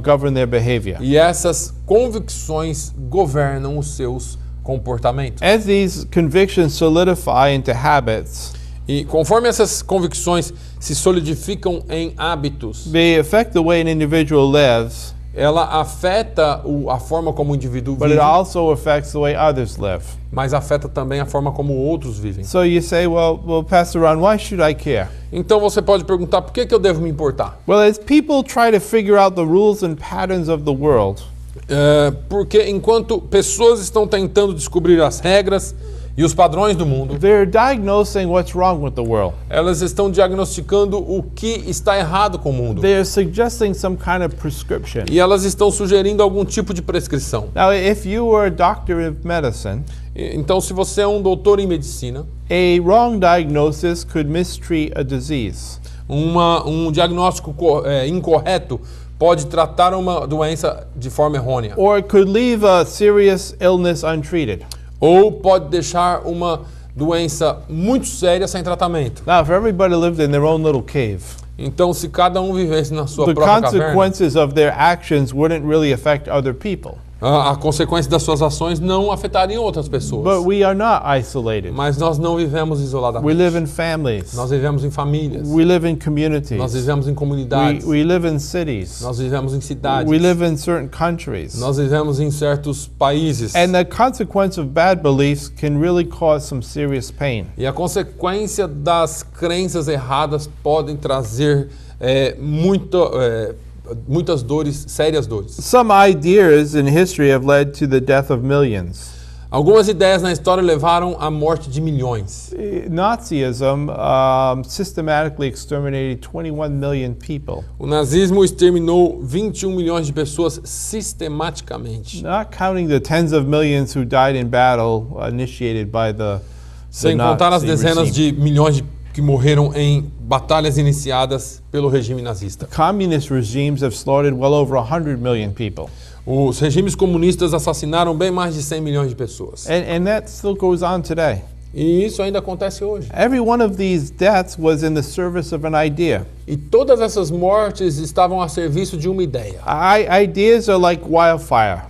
govern their behavior. E essas convicções governam os seus comportamentos. As these convictions solidify into habits, E conforme essas convicções se solidificam em hábitos, they affect the way an individual lives, ela afeta a forma como o indivíduo but vive, it also affects the way others live. mas afeta também a forma como outros vivem. So you say, well, Pastor Ron, why should I care? Então você pode perguntar, por que eu devo me importar? Well, as people try to figure out the rules and patterns of the world, Porque enquanto pessoas estão tentando descobrir as regras e os padrões do mundo, they're diagnosing what's wrong with the world. elas estão diagnosticando o que está errado com o mundo. They're suggesting some kind of prescription. E elas estão sugerindo algum tipo de prescrição. Now, if you were a doctor of medicine, Então, se você é um doutor em medicina, a wrong diagnosis could mistreat a disease. um diagnóstico incorreto pode tratar uma doença de forma errônea. Or it could leave a serious illness untreated. Ou pode deixar uma doença muito séria sem tratamento. Now, if everybody lived in their own little cave, Então, se cada um vivesse na sua the própria caverna, consequences of their actions wouldn't really affect other people. a consequência das suas ações não afetariam outras pessoas. But we are not isolated. Mas nós não vivemos We isoladamente. live in families. Nós vivemos em famílias. We live in Nós communities. vivemos em comunidades. We live in cities. Nós vivemos em cidades. We live in certain countries. Nós vivemos em certos países. And the consequence of bad beliefs can really cause some serious pain. E a consequência das crenças erradas podem trazer muitas dores, sérias dores. Some ideas in history have led to the death of millions. Algumas ideias na história levaram à morte de milhões. Nazism systematically exterminated 21 million people, O nazismo exterminou 21 milhões de pessoas sistematicamente. not counting the tens of millions who died in battle initiated by the Sem contar as Nazi dezenas regime. de milhões que morreram em batalhas iniciadas pelo regime nazista. Communist regimes have slaughtered well over 100 million people. Os regimes comunistas assassinaram bem mais de 100 milhões de pessoas. And that still goes on today. E isso ainda acontece hoje. Every one of these deaths was in the service of an idea. E todas essas mortes estavam a serviço de uma ideia. Ideas are like wildfire.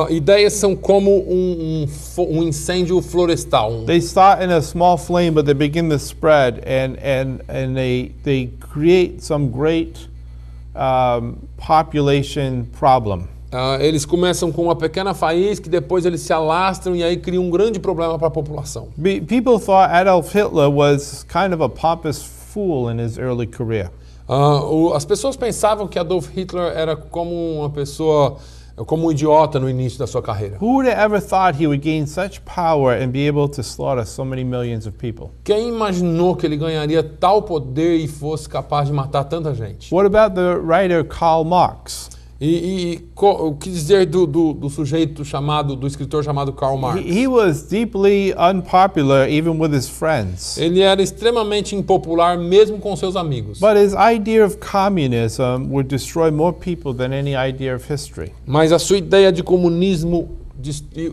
Ideias são como um incêndio florestal. They start in a small flame, but they begin to spread, and they create some great population problem. Eles começam com uma pequena faísca, que depois eles se alastram e aí criam um grande problema para a população. People thought Adolf Hitler was kind of a pompous fool in his early career. As pessoas pensavam que Adolf Hitler era como uma pessoa, como um idiota no início da sua carreira. Who would have ever thought he would gain such power and be able to slaughter so many millions of people? Quem imaginou que ele ganharia tal poder e fosse capaz de matar tanta gente? What about the writer Karl Marx? O que dizer do sujeito do escritor chamado Karl Marx? He was deeply unpopular even with his friends. Ele era extremamente impopular mesmo com seus amigos. But his idea of communism would destroy more people than any idea of history. Mas a sua ideia de comunismo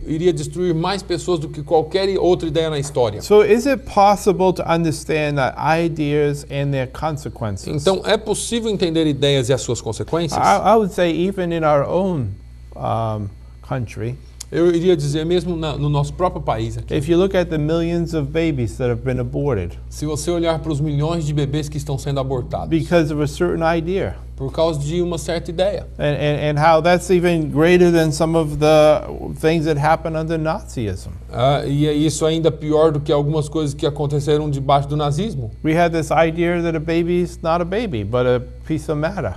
iria destruir mais pessoas do que qualquer outra ideia na história. So is it possible to understand that ideas and their consequences? Então é possível entender ideias e as suas consequências? I would say even in our own country. Eu iria dizer mesmo no nosso próprio país aqui. If you look at the millions of babies that have been aborted Se você olhar para os milhões de bebês que estão sendo abortados because of a certain idea, por causa de uma certa ideia. and how that's even greater than some of the things that happened under Nazism. E é isso ainda pior do que algumas coisas que aconteceram debaixo do nazismo. We had this idea that a baby is not a baby, but a piece of matter.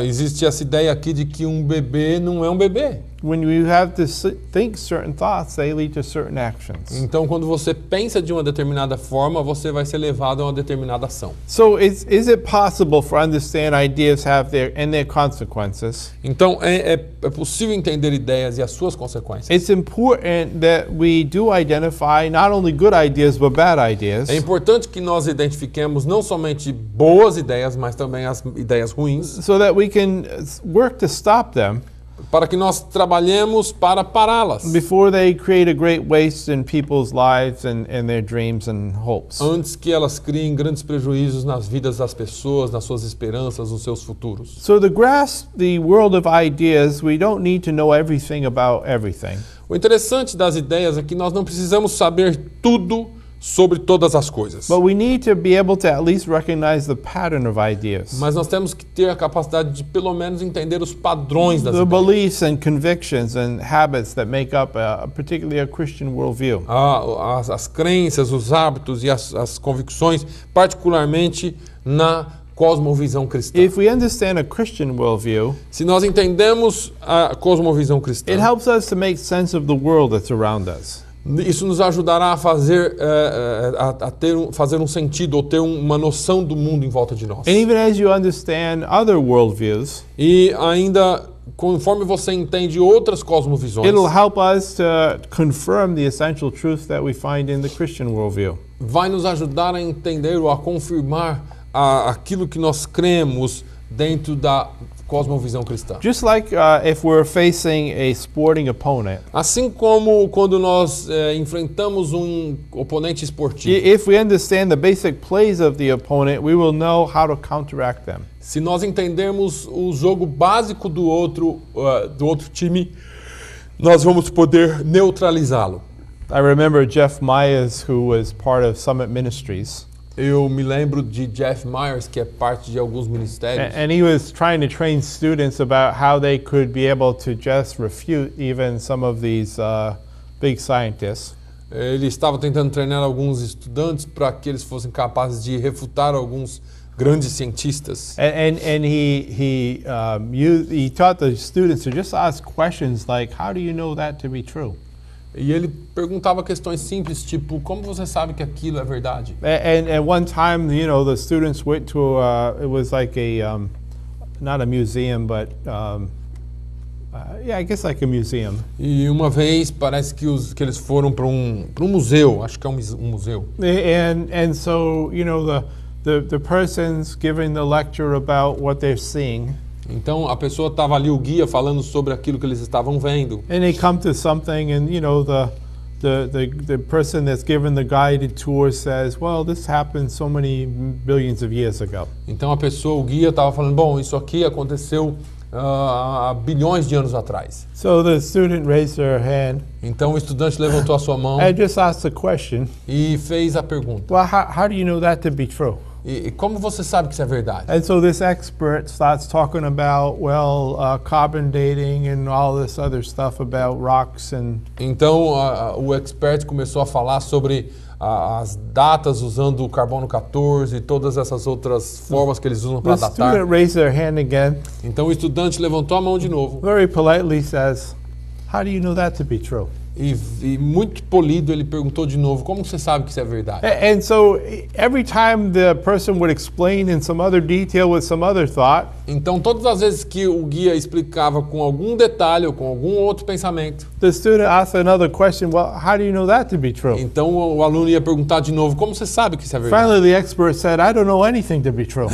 Existe essa ideia aqui de que um bebê não é um bebê. When you have to think certain thoughts, they lead to certain actions. Então, quando você pensa de uma determinada forma, você vai ser levado a uma determinada ação. So is it possible for understand ideas have their consequences? Então, é possível entender ideias e as suas consequências. It's important that we do identify not only good ideas but bad ideas. É importante que nós identifiquemos não somente boas ideias, mas também as ideias ruins, So that we can work to stop them para que nós trabalhemos para pará-las, before they create a great waste in people's lives and their dreams and hopes. antes que elas criem grandes prejuízos nas vidas das pessoas, nas suas esperanças, nos seus futuros. So to grasp the world of ideas, we don't need to know everything about everything. O interessante das ideias é que nós não precisamos saber tudo sobre todas as coisas. But we need to be able to at least recognize the pattern of ideas. Mas nós temos que ter a capacidade de pelo menos entender os padrões das The ideias. beliefs and convictions and habits that make up particularly a Christian worldview. As crenças, os hábitos e as convicções, particularmente na cosmovisão cristã. If we understand a Christian worldview, Se nós entendemos a cosmovisão it cristã, helps us to make sense of the world that's around us. isso nos ajudará a fazer fazer um sentido ou ter uma noção do mundo em volta de nós. And even as you understand other worldviews, E ainda, conforme você entende outras cosmovisões, it'll help us to confirm the essential truth that we find in the Christian worldview. vai nos ajudar a entender ou a confirmar aquilo que nós cremos dentro da cosmovisão cristã. Just like if we're facing a sporting opponent, Assim como quando nós enfrentamos um oponente esportivo, if we understand the basic plays of the opponent, we will know how to counteract them. se nós entendermos o jogo básico do outro time, nós vamos poder neutralizá-lo. I remember Jeff Myers, who was part of Summit Ministries, Eu me lembro de Jeff Myers, que é parte de alguns ministérios. and he was trying to train students about how they could be able to just refute even some of these big scientists. Ele estava tentando treinar alguns estudantes para que eles fossem capazes de refutar alguns grandes cientistas. And he taught the students to just ask questions like, how do you know that to be true? E ele perguntava questões simples, tipo, como você sabe que aquilo é verdade? And at one time, you know, the students went to, it was like not a museum, but yeah, I guess like a museum. E uma vez parece que eles foram para um museu, acho que é um museu. And so, you know, the person's giving the lecture about what they're seeing. Então a pessoa estava ali, o guia, falando sobre aquilo que eles estavam vendo. And they come to something, and you know, the person that's given the guided tour says, well, this happened so many billions of years ago. Então a pessoa, o guia, estava falando, bom, isso aqui aconteceu há bilhões de anos atrás. So the student raised their hand Então o estudante levantou a sua mão and just asked a question. e fez a pergunta. Well, how do you know that to be true? E como você sabe que isso é verdade? And so this expert starts talking about, well, carbon dating and all this other stuff about rocks and. Então o expert começou a falar sobre as datas usando o carbono 14 e todas essas outras formas que eles usam para The datar. student raised their hand again, Então o estudante levantou a mão de novo very politely says, how do you know that to be true? e muito polido ele perguntou de novo, como você sabe que isso é verdade? And so every time the person would explain in some other detail with some other thought, Então todas as vezes que o guia explicava com algum detalhe ou com algum outro pensamento, the student asked another question, well, how do you know that to be true? então o aluno ia perguntar de novo, como você sabe que isso é verdade? Finally, the expert said, I don't know anything to be true.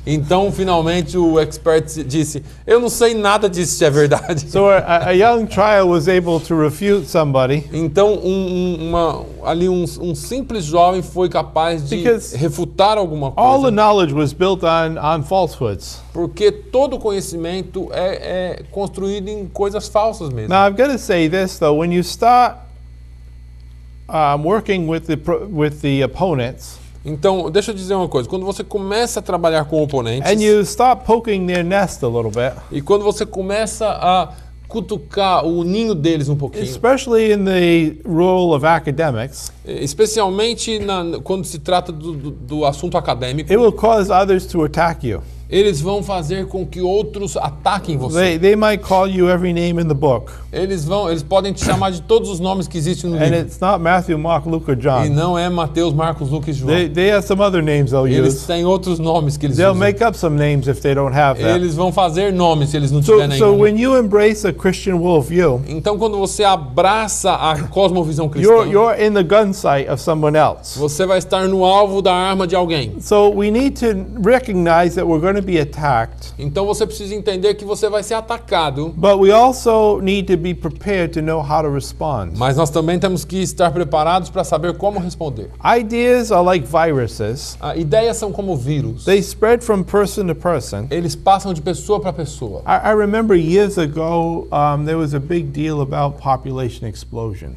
Então finalmente o expert disse, eu não sei nada disso se é verdade. So a young child was able to refute somebody Então um simples jovem foi capaz de Because refutar alguma all the coisa, knowledge was built on falsehoods. porque todo conhecimento é construído em coisas falsas mesmo. Now, I've got to say this, though. When you start working with the opponents, Então, deixa eu dizer uma coisa, quando você começa a trabalhar com oponentes and you start poking their nest a little bit, e quando você começa a cutucar o ninho deles um pouquinho, especially in the role of academics, especialmente quando se trata do assunto acadêmico, it will cause others to attack you. eles vão fazer com que outros ataquem você. They might call you every name in the book, Eles podem te chamar de todos os nomes que existem no and livro. it's not Matthew, Mark, Luke, or E John. não é Mateus, Marcos, Lucas e João. They have some other names they'll Eles use. têm outros nomes que eles They'll usam. make up some names if they don't have that. Eles vão fazer nomes se eles não tiverem So nenhum. when you embrace a Christian worldview, Então, quando você abraça a cosmovisão cristã, you're in the gun sight of someone else. você vai estar no alvo da arma de alguém. So we need to recognize that we're going to be attacked, Então, você precisa entender que você vai ser atacado, but we also need to be prepared to know how to respond. mas nós também temos que estar preparados para saber como responder. Ideas are like viruses. Ideias são como vírus. They spread from person to person. Eles passam de pessoa para pessoa. I remember years ago, there was a big deal about population explosion.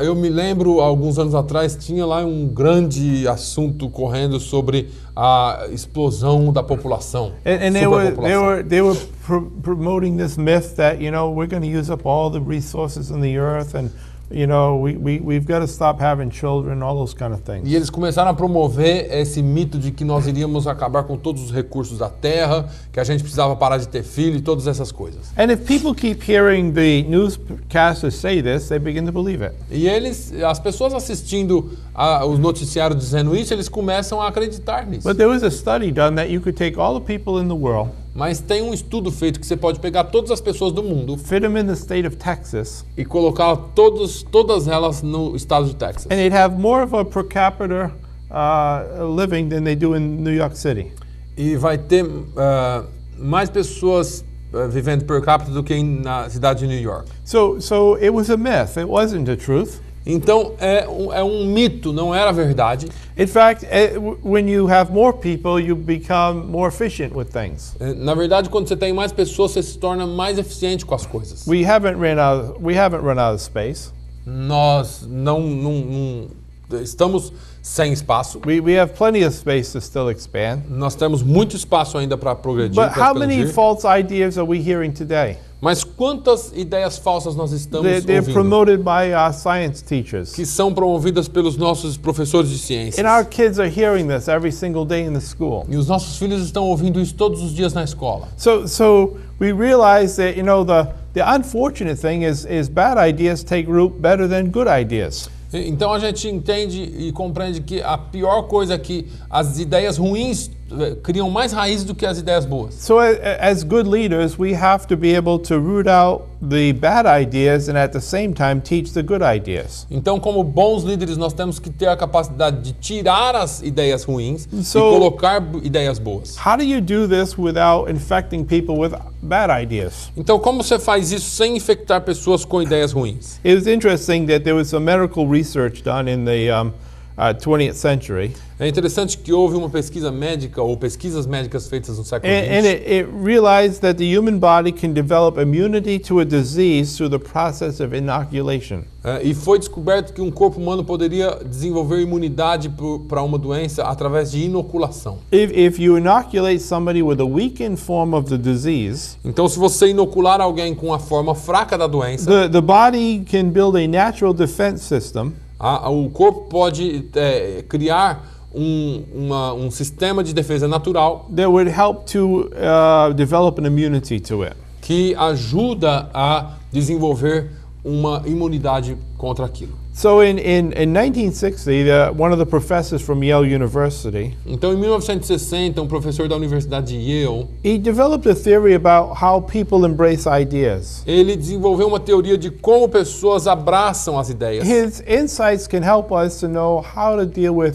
Eu me lembro, alguns anos atrás, tinha lá um grande assunto correndo sobre a explosão da população. And superpopulação. they were promoting this myth that, you know, we're going to use up all the resources in the earth, and you know, we've got to stop having children, all those kind of things. E eles começaram a promover esse mito de que nós iríamos acabar com todos os recursos da terra, que a gente precisava parar de ter filho e todas essas coisas. And if people keep hearing the newscasters say this, they begin to believe it. E as pessoas assistindo os noticiários dizendo isso, eles começam a acreditar nisso. But there was a study done that you could take all the people in the world, Mas tem um estudo feito que você pode pegar todas as pessoas do mundo fit them in the state of Texas, e colocar todas elas no estado de Texas. and they'd have more of a per capita living than they do in New York City. E vai ter mais pessoas vivendo per capita do que na cidade de New York. So it was a myth. It wasn't the truth. Então é um mito, não era verdade. In fact, when you have more people, you become more efficient with things. Na verdade, quando você tem mais pessoas, você se torna mais eficiente com as coisas. We haven't run out of space. Nós não estamos sem espaço. We have plenty of space to still expand. Nós temos muito espaço ainda para progredir, But para how many expandir. false ideas are we hearing today? Mas quantas ideias falsas nós estamos They're ouvindo? promoted by our science teachers. Que são promovidas pelos nossos professores de ciências. And our kids are hearing this every single day in the school. E os nossos filhos estão ouvindo isso todos os dias na escola. So we realize that, you know, the unfortunate thing is bad ideas take root better than good ideas. Então a gente entende e compreende que a pior coisa é que as ideias ruins criam mais raízes do que as ideias boas. So as good leaders, we have to be able to root out the bad ideas and at the same time teach the good ideas. Então, como bons líderes, nós temos que ter a capacidade de tirar as ideias ruins e So- colocar ideias boas. How do you do this without infecting people with bad ideas? Então, como você faz isso sem infectar pessoas com ideias ruins? It was interesting that there was some medical research done in the 20th century, É interessante que houve uma pesquisa médica ou pesquisas médicas feitas no século and XX it realized that the human body can develop immunity to a disease through the process of inoculation. e foi descoberto que um corpo humano poderia desenvolver imunidade para uma doença através de inoculação. If you inoculate somebody with a weakened form of the disease, Então, se você inocular alguém com a forma fraca da doença, the body can build a natural defense system o corpo pode criar um sistema de defesa natural that would help to develop an immunity to it. que ajuda a desenvolver uma imunidade contra aquilo. So in 1960, one of the professors from Yale University, Então, em 1960, um professor da Universidade de Yale, he developed a theory about how people embrace ideas. ele desenvolveu uma teoria de como pessoas abraçam as ideias. His insights can help us to know how to deal with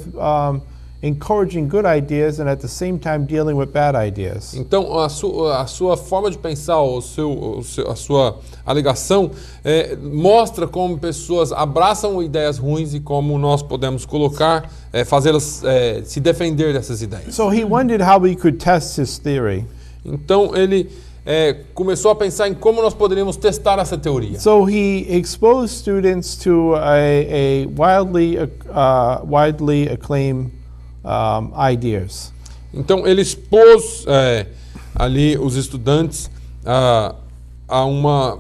encouraging good ideas and at the same time dealing with bad ideas. Então, a sua forma de pensar, a sua alegação, mostra como pessoas abraçam ideias ruins e como nós podemos colocar, fazê-las se defender dessas ideias. So he wondered how he could test his theory. Então, ele começou a pensar em como nós poderíamos testar essa teoria. So he exposed students to a widely acclaimed ideas. Então, ele expôs ali os estudantes a uma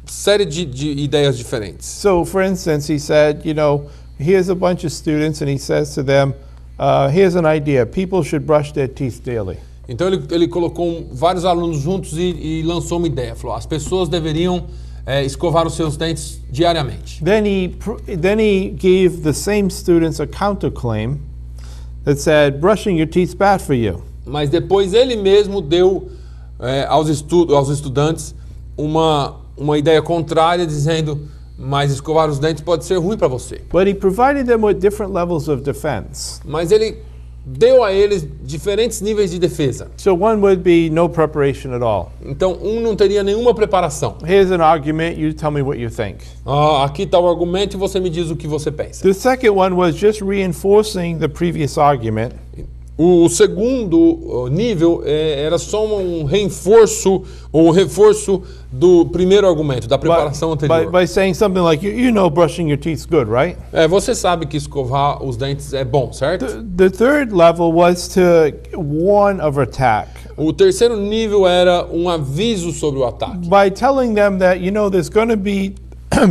série de ideias diferentes. So, for instance, he said, here's a bunch of students, and he says to them, here's an idea. People should brush their teeth daily. Então, ele colocou vários alunos juntos e lançou uma ideia. Falou, as pessoas deveriam escovar os seus dentes diariamente. Then he gave the same students a counterclaim that said, brushing your teeth's bad for you. Mas depois ele mesmo deu aos estudantes uma ideia contrária, dizendo, mas escovar os dentes pode ser ruim para você. But he provided them with different levels of defense. Mas ele deu a eles diferentes níveis de defesa. So one would be no preparation at all. Então, não teria nenhuma preparação. Here's an argument, you tell me what you think. Aqui está o argumento e você me diz o que você pensa. The second one was just reinforcing the previous argument. O segundo nível era só um reforço do primeiro argumento, da preparação anterior. By saying something like, you know brushing your teeth's good, right? Você sabe que escovar os dentes é bom, certo? The third level was to warn of attack. O terceiro nível era um aviso sobre o ataque. By telling them that, there's going to be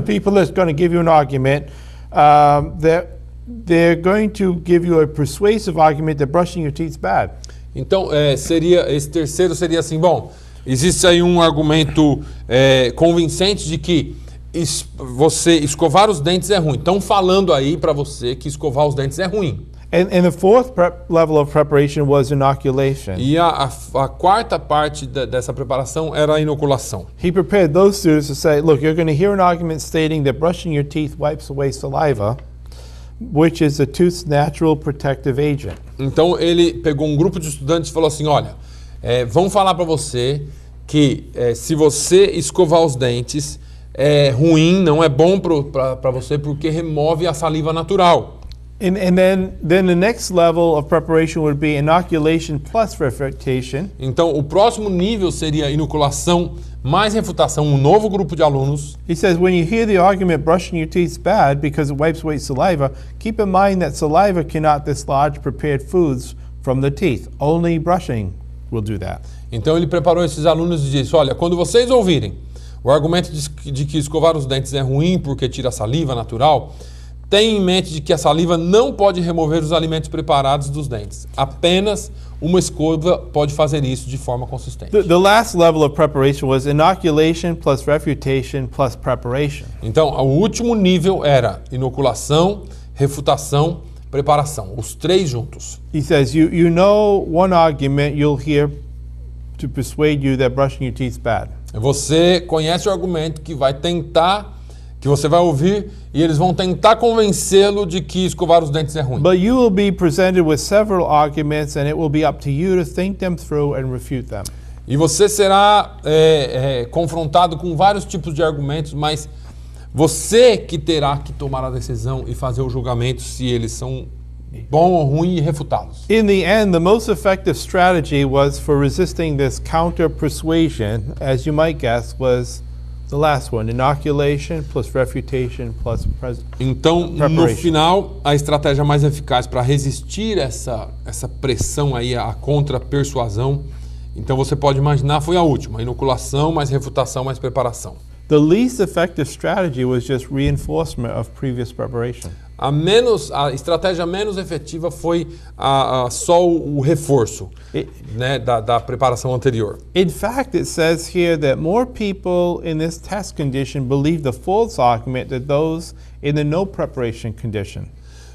people that's going to give you an argument that they're going to give you a persuasive argument that brushing your teeth's bad. Então, esse terceiro seria assim, bom, existe aí um argumento convincente de que você escovar os dentes é ruim. Estão falando aí para você que escovar os dentes é ruim. And the fourth level of preparation was inoculation. E a quarta parte dessa preparação era a inoculação. He prepared those students to say, look, you're going to hear an argument stating that brushing your teeth wipes away saliva, which is the tooth's natural protective agent. Então ele pegou um grupo de estudantes e falou assim, olha, vão falar para você que se você escovar os dentes é ruim, não é bom para você porque remove a saliva natural. And then the next level of preparation would be inoculation plus refutation. Então o próximo nível seria inoculação mais refutação, um novo grupo de alunos. He says, when you hear the argument brushing your teeth is bad because it wipes away saliva, keep in mind that saliva cannot dislodge prepared foods from the teeth. Only brushing will do that. Então ele preparou esses alunos e disse, olha, quando vocês ouvirem o argumento de que escovar os dentes é ruim porque tira a saliva natural, tenha em mente de que a saliva não pode remover os alimentos preparados dos dentes. Apenas uma escova pode fazer isso de forma consistente. The last level of preparation was inoculation plus refutation plus preparation. Então, o último nível era inoculação, refutação, preparação, os três juntos. He says, you know one argument you'll hear to persuade you that brushing your teeth is bad. Você conhece o argumento que você vai ouvir e eles vão tentar convencê-lo de que escovar os dentes é ruim. But you will be presented with several arguments and it will be up to you to think them through and refute them. E você será confrontado com vários tipos de argumentos, mas você que terá que tomar a decisão e fazer o julgamento se eles são bom ou ruim e refutá-los. In the end, the most effective strategy was for resisting this counter-persuasion, as you might guess, was the last one, inoculation plus refutation plus Então, no preparation. final, a estratégia mais eficaz para resistir essa pressão aí, a contra-persuasão, então você pode imaginar, foi a última, inoculação mais refutação mais preparação. The least effective strategy was just reinforcement of previous preparation. A estratégia menos efetiva foi só o reforço, né, da preparação anterior. In fact, it says here that more people in this test condition believe the false argument than those in the no preparation condition.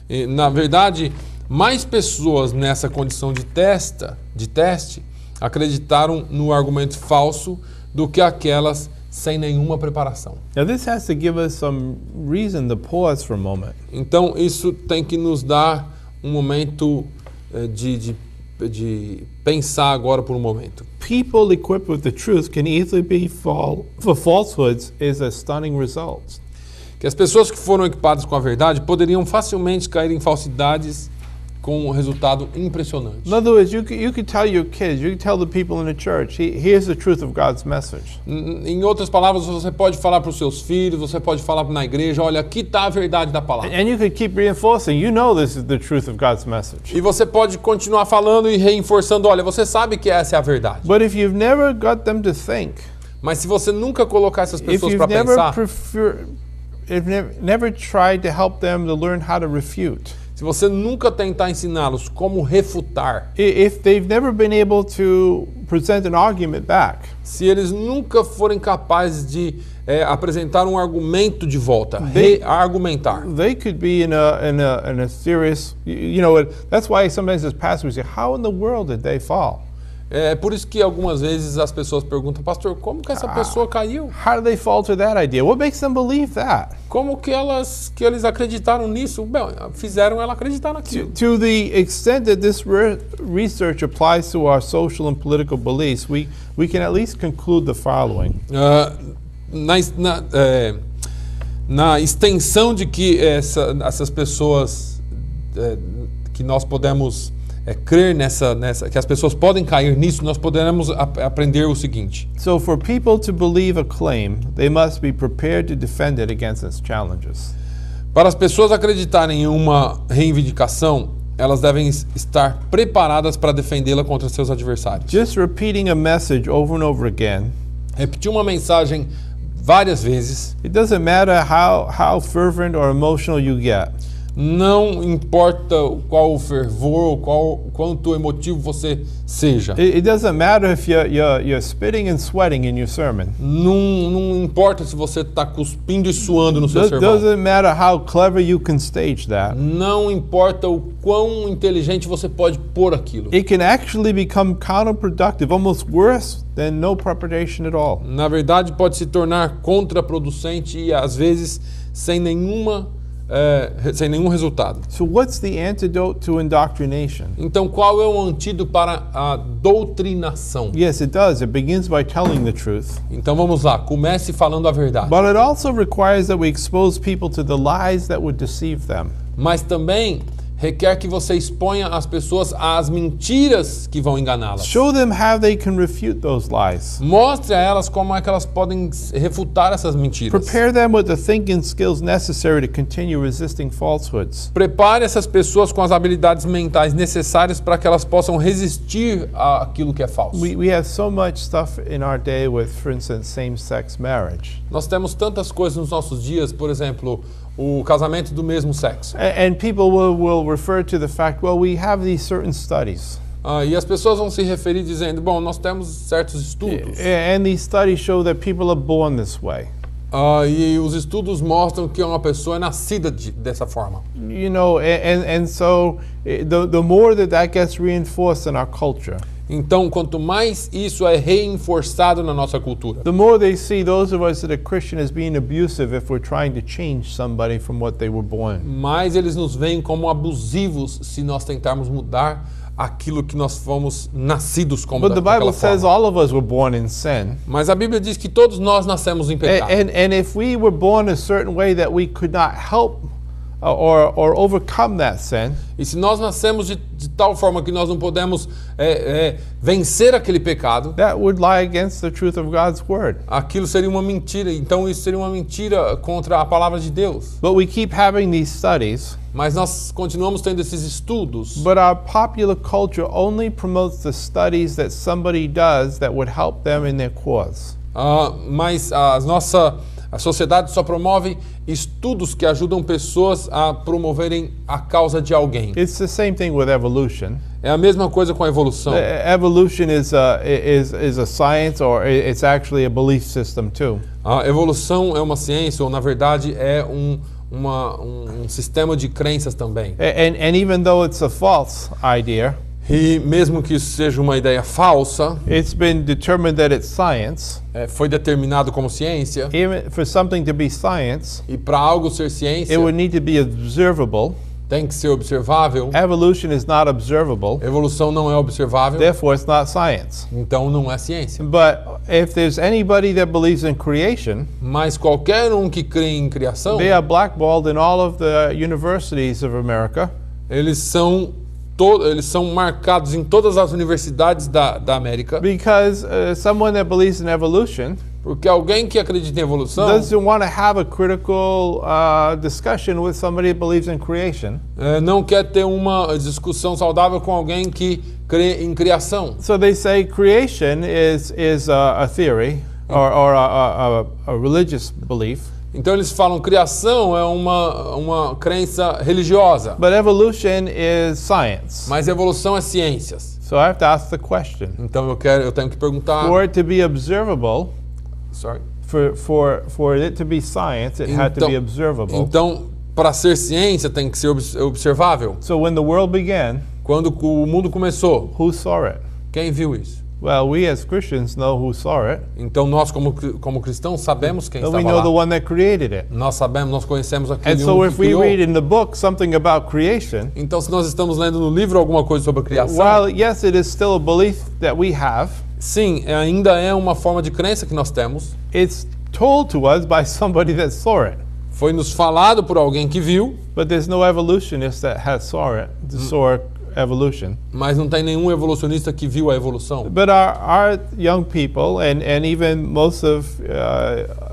E, na verdade, mais pessoas nessa condição de teste acreditaram no argumento falso do que aquelas sem nenhuma preparação. Now, this has to give us some reason to pause for a moment. Então, isso tem que nos dar um momento de pensar agora por um momento. People equipped with the truth can easily be fall for falsehoods is a stunning result. Que as pessoas que foram equipadas com a verdade poderiam facilmente cair em falsidades com um resultado impressionante. In other words, you could tell your kids, you could tell the people in the church, here's the truth of God's message. Em outras palavras, você pode falar para os seus filhos, você pode falar na igreja, olha, aqui está a verdade da palavra. And you could keep reinforcing, you know this is the truth of God's message. E você pode continuar falando e reforçando, olha, você sabe que essa é a verdade. But if you've never got them to think, Mas se você nunca colocar essas if pessoas you've para never pensar, never tried to help them to learn how to refute, se você nunca tentar ensiná-los como refutar, if they've never been able to present an argument back, se eles nunca forem capazes de apresentar um argumento de volta, They- reargumentar, they could be in a serious, that's why sometimes as pastors we say, how in the world did they fall? é por isso que algumas vezes as pessoas perguntam, pastor, como que essa pessoa caiu? How did they fall to that idea? What makes them believe that? Como que eles acreditaram nisso? Bem, fizeram ela acreditar naquilo. To the extent that this research applies to our social and political beliefs, we can at least conclude the following. Na extensão de que essas pessoas, que nós podemos crer que as pessoas podem cair nisso, nós poderemos aprender o seguinte. So for people to believe a claim, they must be prepared to defend it against its challenges. Para as pessoas acreditarem em uma reivindicação, elas devem estar preparadas para defendê-la contra seus adversários. Just repeating a message over and over again, Repetir uma mensagem várias vezes, it doesn't matter how fervent or emotional you get. não importa qual o fervor ou quanto emotivo você seja. It doesn't matter if you're spitting and sweating in your sermon. Não importa se você está cuspindo e suando no seu sermão. Doesn't matter how clever you can stage that. Não importa o quão inteligente você pode pôr aquilo. It can actually become counterproductive, almost worse than no preparation at all. Na verdade, pode se tornar contraproducente e às vezes sem nenhum resultado. So what's the antidote to indoctrination? Então, qual é o antídoto para a doutrinação? Yes, it does. It begins by telling the truth. Então vamos lá, comece falando a verdade. But it also requires that we expose people to the lies that would deceive them. Mas também requer que você exponha as pessoas às mentiras que vão enganá-las. Show them how they can refute those lies. Mostre a elas como é que elas podem refutar essas mentiras. Prepare them with the thinking skills necessary to continue resisting falsehoods. Prepare essas pessoas com as habilidades mentais necessárias para que elas possam resistir àquilo que é falso. We have so much stuff in our day with, for instance, same-sex marriage. Nós temos tantas coisas nos nossos dias, por exemplo, o casamento do mesmo sexo. And people will refer to the fact, well, we have these certain studies. E as pessoas vão se referir dizendo, bom, nós temos certos estudos. And these studies show that people are born this way. E os estudos mostram que uma pessoa é nascida dessa forma. You know, and so the more that gets reinforced in our culture, Então, quanto mais isso é reforçado na nossa cultura, the more they see those of us that are Christian as being abusive if we're trying to change somebody from what they were born. mais eles nos veem como abusivos se nós tentarmos mudar aquilo que nós fomos nascidos como But the Bible daquela says forma. all of us were born in sin. Mas a Bíblia diz que todos nós nascemos em pecado. And if we were born a certain way that we could not help or overcome that sin, E se nós nascemos de tal forma que nós não podemos vencer aquele pecado, that would lie against the truth of God's word. aquilo seria uma mentira. Então isso seria uma mentira contra a palavra de Deus. But we keep having these studies, Mas nós continuamos tendo esses estudos. but our popular culture only promotes the studies that somebody does that would help them in their cause. Mas a sociedade só promove estudos que ajudam pessoas a promoverem a causa de alguém. It's the same thing with evolution. É a mesma coisa com a evolução. Evolution is a science, or it's actually a belief system too. A evolução é uma ciência, ou na verdade é um sistema de crenças também. And even though it's a false idea, E mesmo que isso seja uma ideia falsa, it's been determined that it's science. foi determinado como ciência, Even for something to be science, e para algo ser ciência, it would need to be observable. tem que ser observável. Evolution is not observable, Evolução não é observável, therefore it's not science. então não é ciência. But if there's anybody that believes in creation, Mas qualquer um que crê em criação, they are blackballed in all of the universities of America eles são marcados em todas as universidades da América, because someone that believes in evolution porque alguém que acredita em evolução doesn't want to have a critical discussion with somebody that believes in creation. não quer ter uma discussão saudável com alguém que crê em criação. So they say creation is a theory or a religious belief, Então eles falam criação é uma crença religiosa, but evolution is science. mas evolução é ciências. So I have to ask the question. Então eu tenho que perguntar. For it to be observable, Sorry. for it to be science, it had to be observable. Então, para ser ciência tem que ser observável. So when the world began, Quando o mundo começou, who saw it? quem viu isso? Well, we as Christians know who saw it. Então nós como cristãos sabemos quem And we estava know the lá. one that created it. Nós conhecemos And aquele so que if we criou. read in the book something about creation, Então se nós estamos lendo no livro alguma coisa sobre a criação, while yes, it is still a belief that we have, sim, ainda é uma forma de crença que nós temos. it's told to us by somebody that saw it. Foi nos falado por alguém que viu, But there's no evolutionist that saw evolution. mas não tem nenhum evolucionista que viu a evolução. But our young people and even most of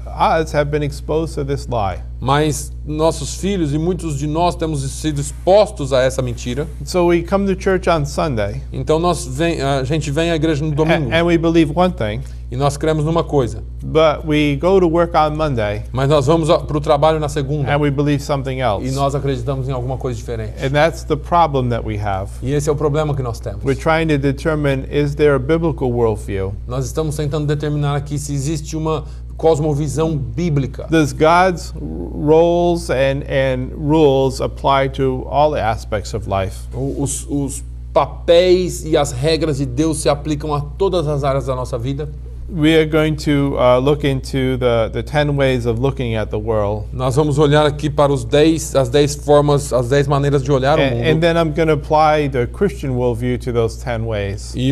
us have been exposed to this lie. Mas nossos filhos e muitos de nós temos sido expostos a essa mentira. So we come to church on Sunday Então a gente vem à igreja no domingo and we believe one thing, e nós cremos numa coisa, but we go to work on Monday mas nós vamos para o trabalho na segunda and we believe something else. e nós acreditamos em alguma coisa diferente. And that's the problem that we have. E esse é o problema que nós temos. We're trying to determine, is there a biblical worldview? Nós estamos tentando determinar aqui se existe uma cosmovisão bíblica. Does God's roles and rules apply to all the aspects of life? Os papéis e as regras de Deus se aplicam a todas as áreas da nossa vida. We are going to look into the 10 ways of looking at the world. Nós vamos olhar aqui para as 10 formas, as 10 maneiras de olhar o mundo. And then I'm going to apply the Christian worldview to those 10 ways. E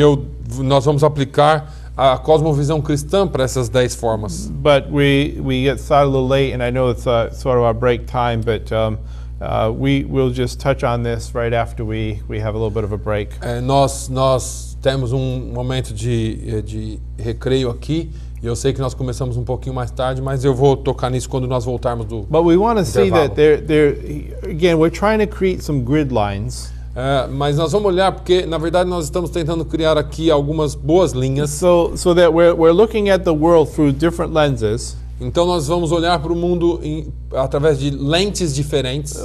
nós vamos aplicar a cosmovisão cristã para essas 10 formas. But we get started a little late, and I know it's sort of our break time, but we'll just touch on this right after we have a little bit of a break. Nós temos um momento de recreio aqui, e eu sei que nós começamos um pouquinho mais tarde, mas eu vou tocar nisso quando nós voltarmos do But we want to see intervalo. that again, we're trying to create some grid lines. Mas nós vamos olhar porque, na verdade, nós estamos tentando criar aqui algumas boas linhas. So that we're looking at the world through different lenses. Então nós vamos olhar para o mundo através de lentes diferentes.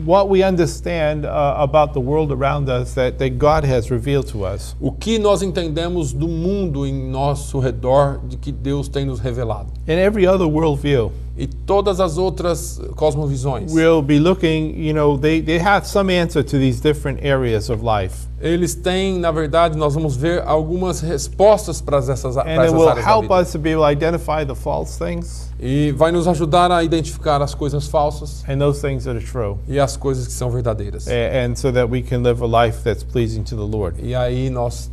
What we understand about the world around us that God has revealed to us. O que nós entendemos do mundo em nosso redor, de que Deus tem nos revelado. In every other worldview, E todas as outras cosmovisões, we'll be looking, they have some answer to these different areas of life. eles têm, na verdade, nós vamos ver algumas respostas para essas And it áreas will da help vida. us to be able to identify the false things E vai nos ajudar a identificar as coisas falsas and those things that are true. e as coisas que são verdadeiras. And so that we can live a life that's pleasing to the Lord. E aí nós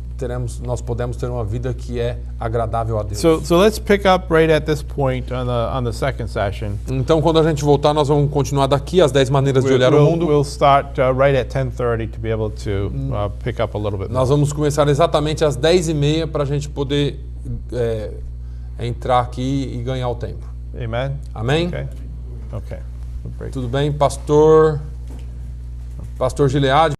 podemos ter uma vida que é agradável a Deus. So let's pick up right at this point on the second session. Então, quando a gente voltar, nós vamos continuar daqui as 10 maneiras de olhar o mundo. We'll start right at 10:30 to be able to pick up a little bit more. Nós vamos começar exatamente às 10h30 para a gente poder entrar aqui e ganhar o tempo. Amen? Amém? Okay. We'll break. Tudo bem, Pastor Gilead?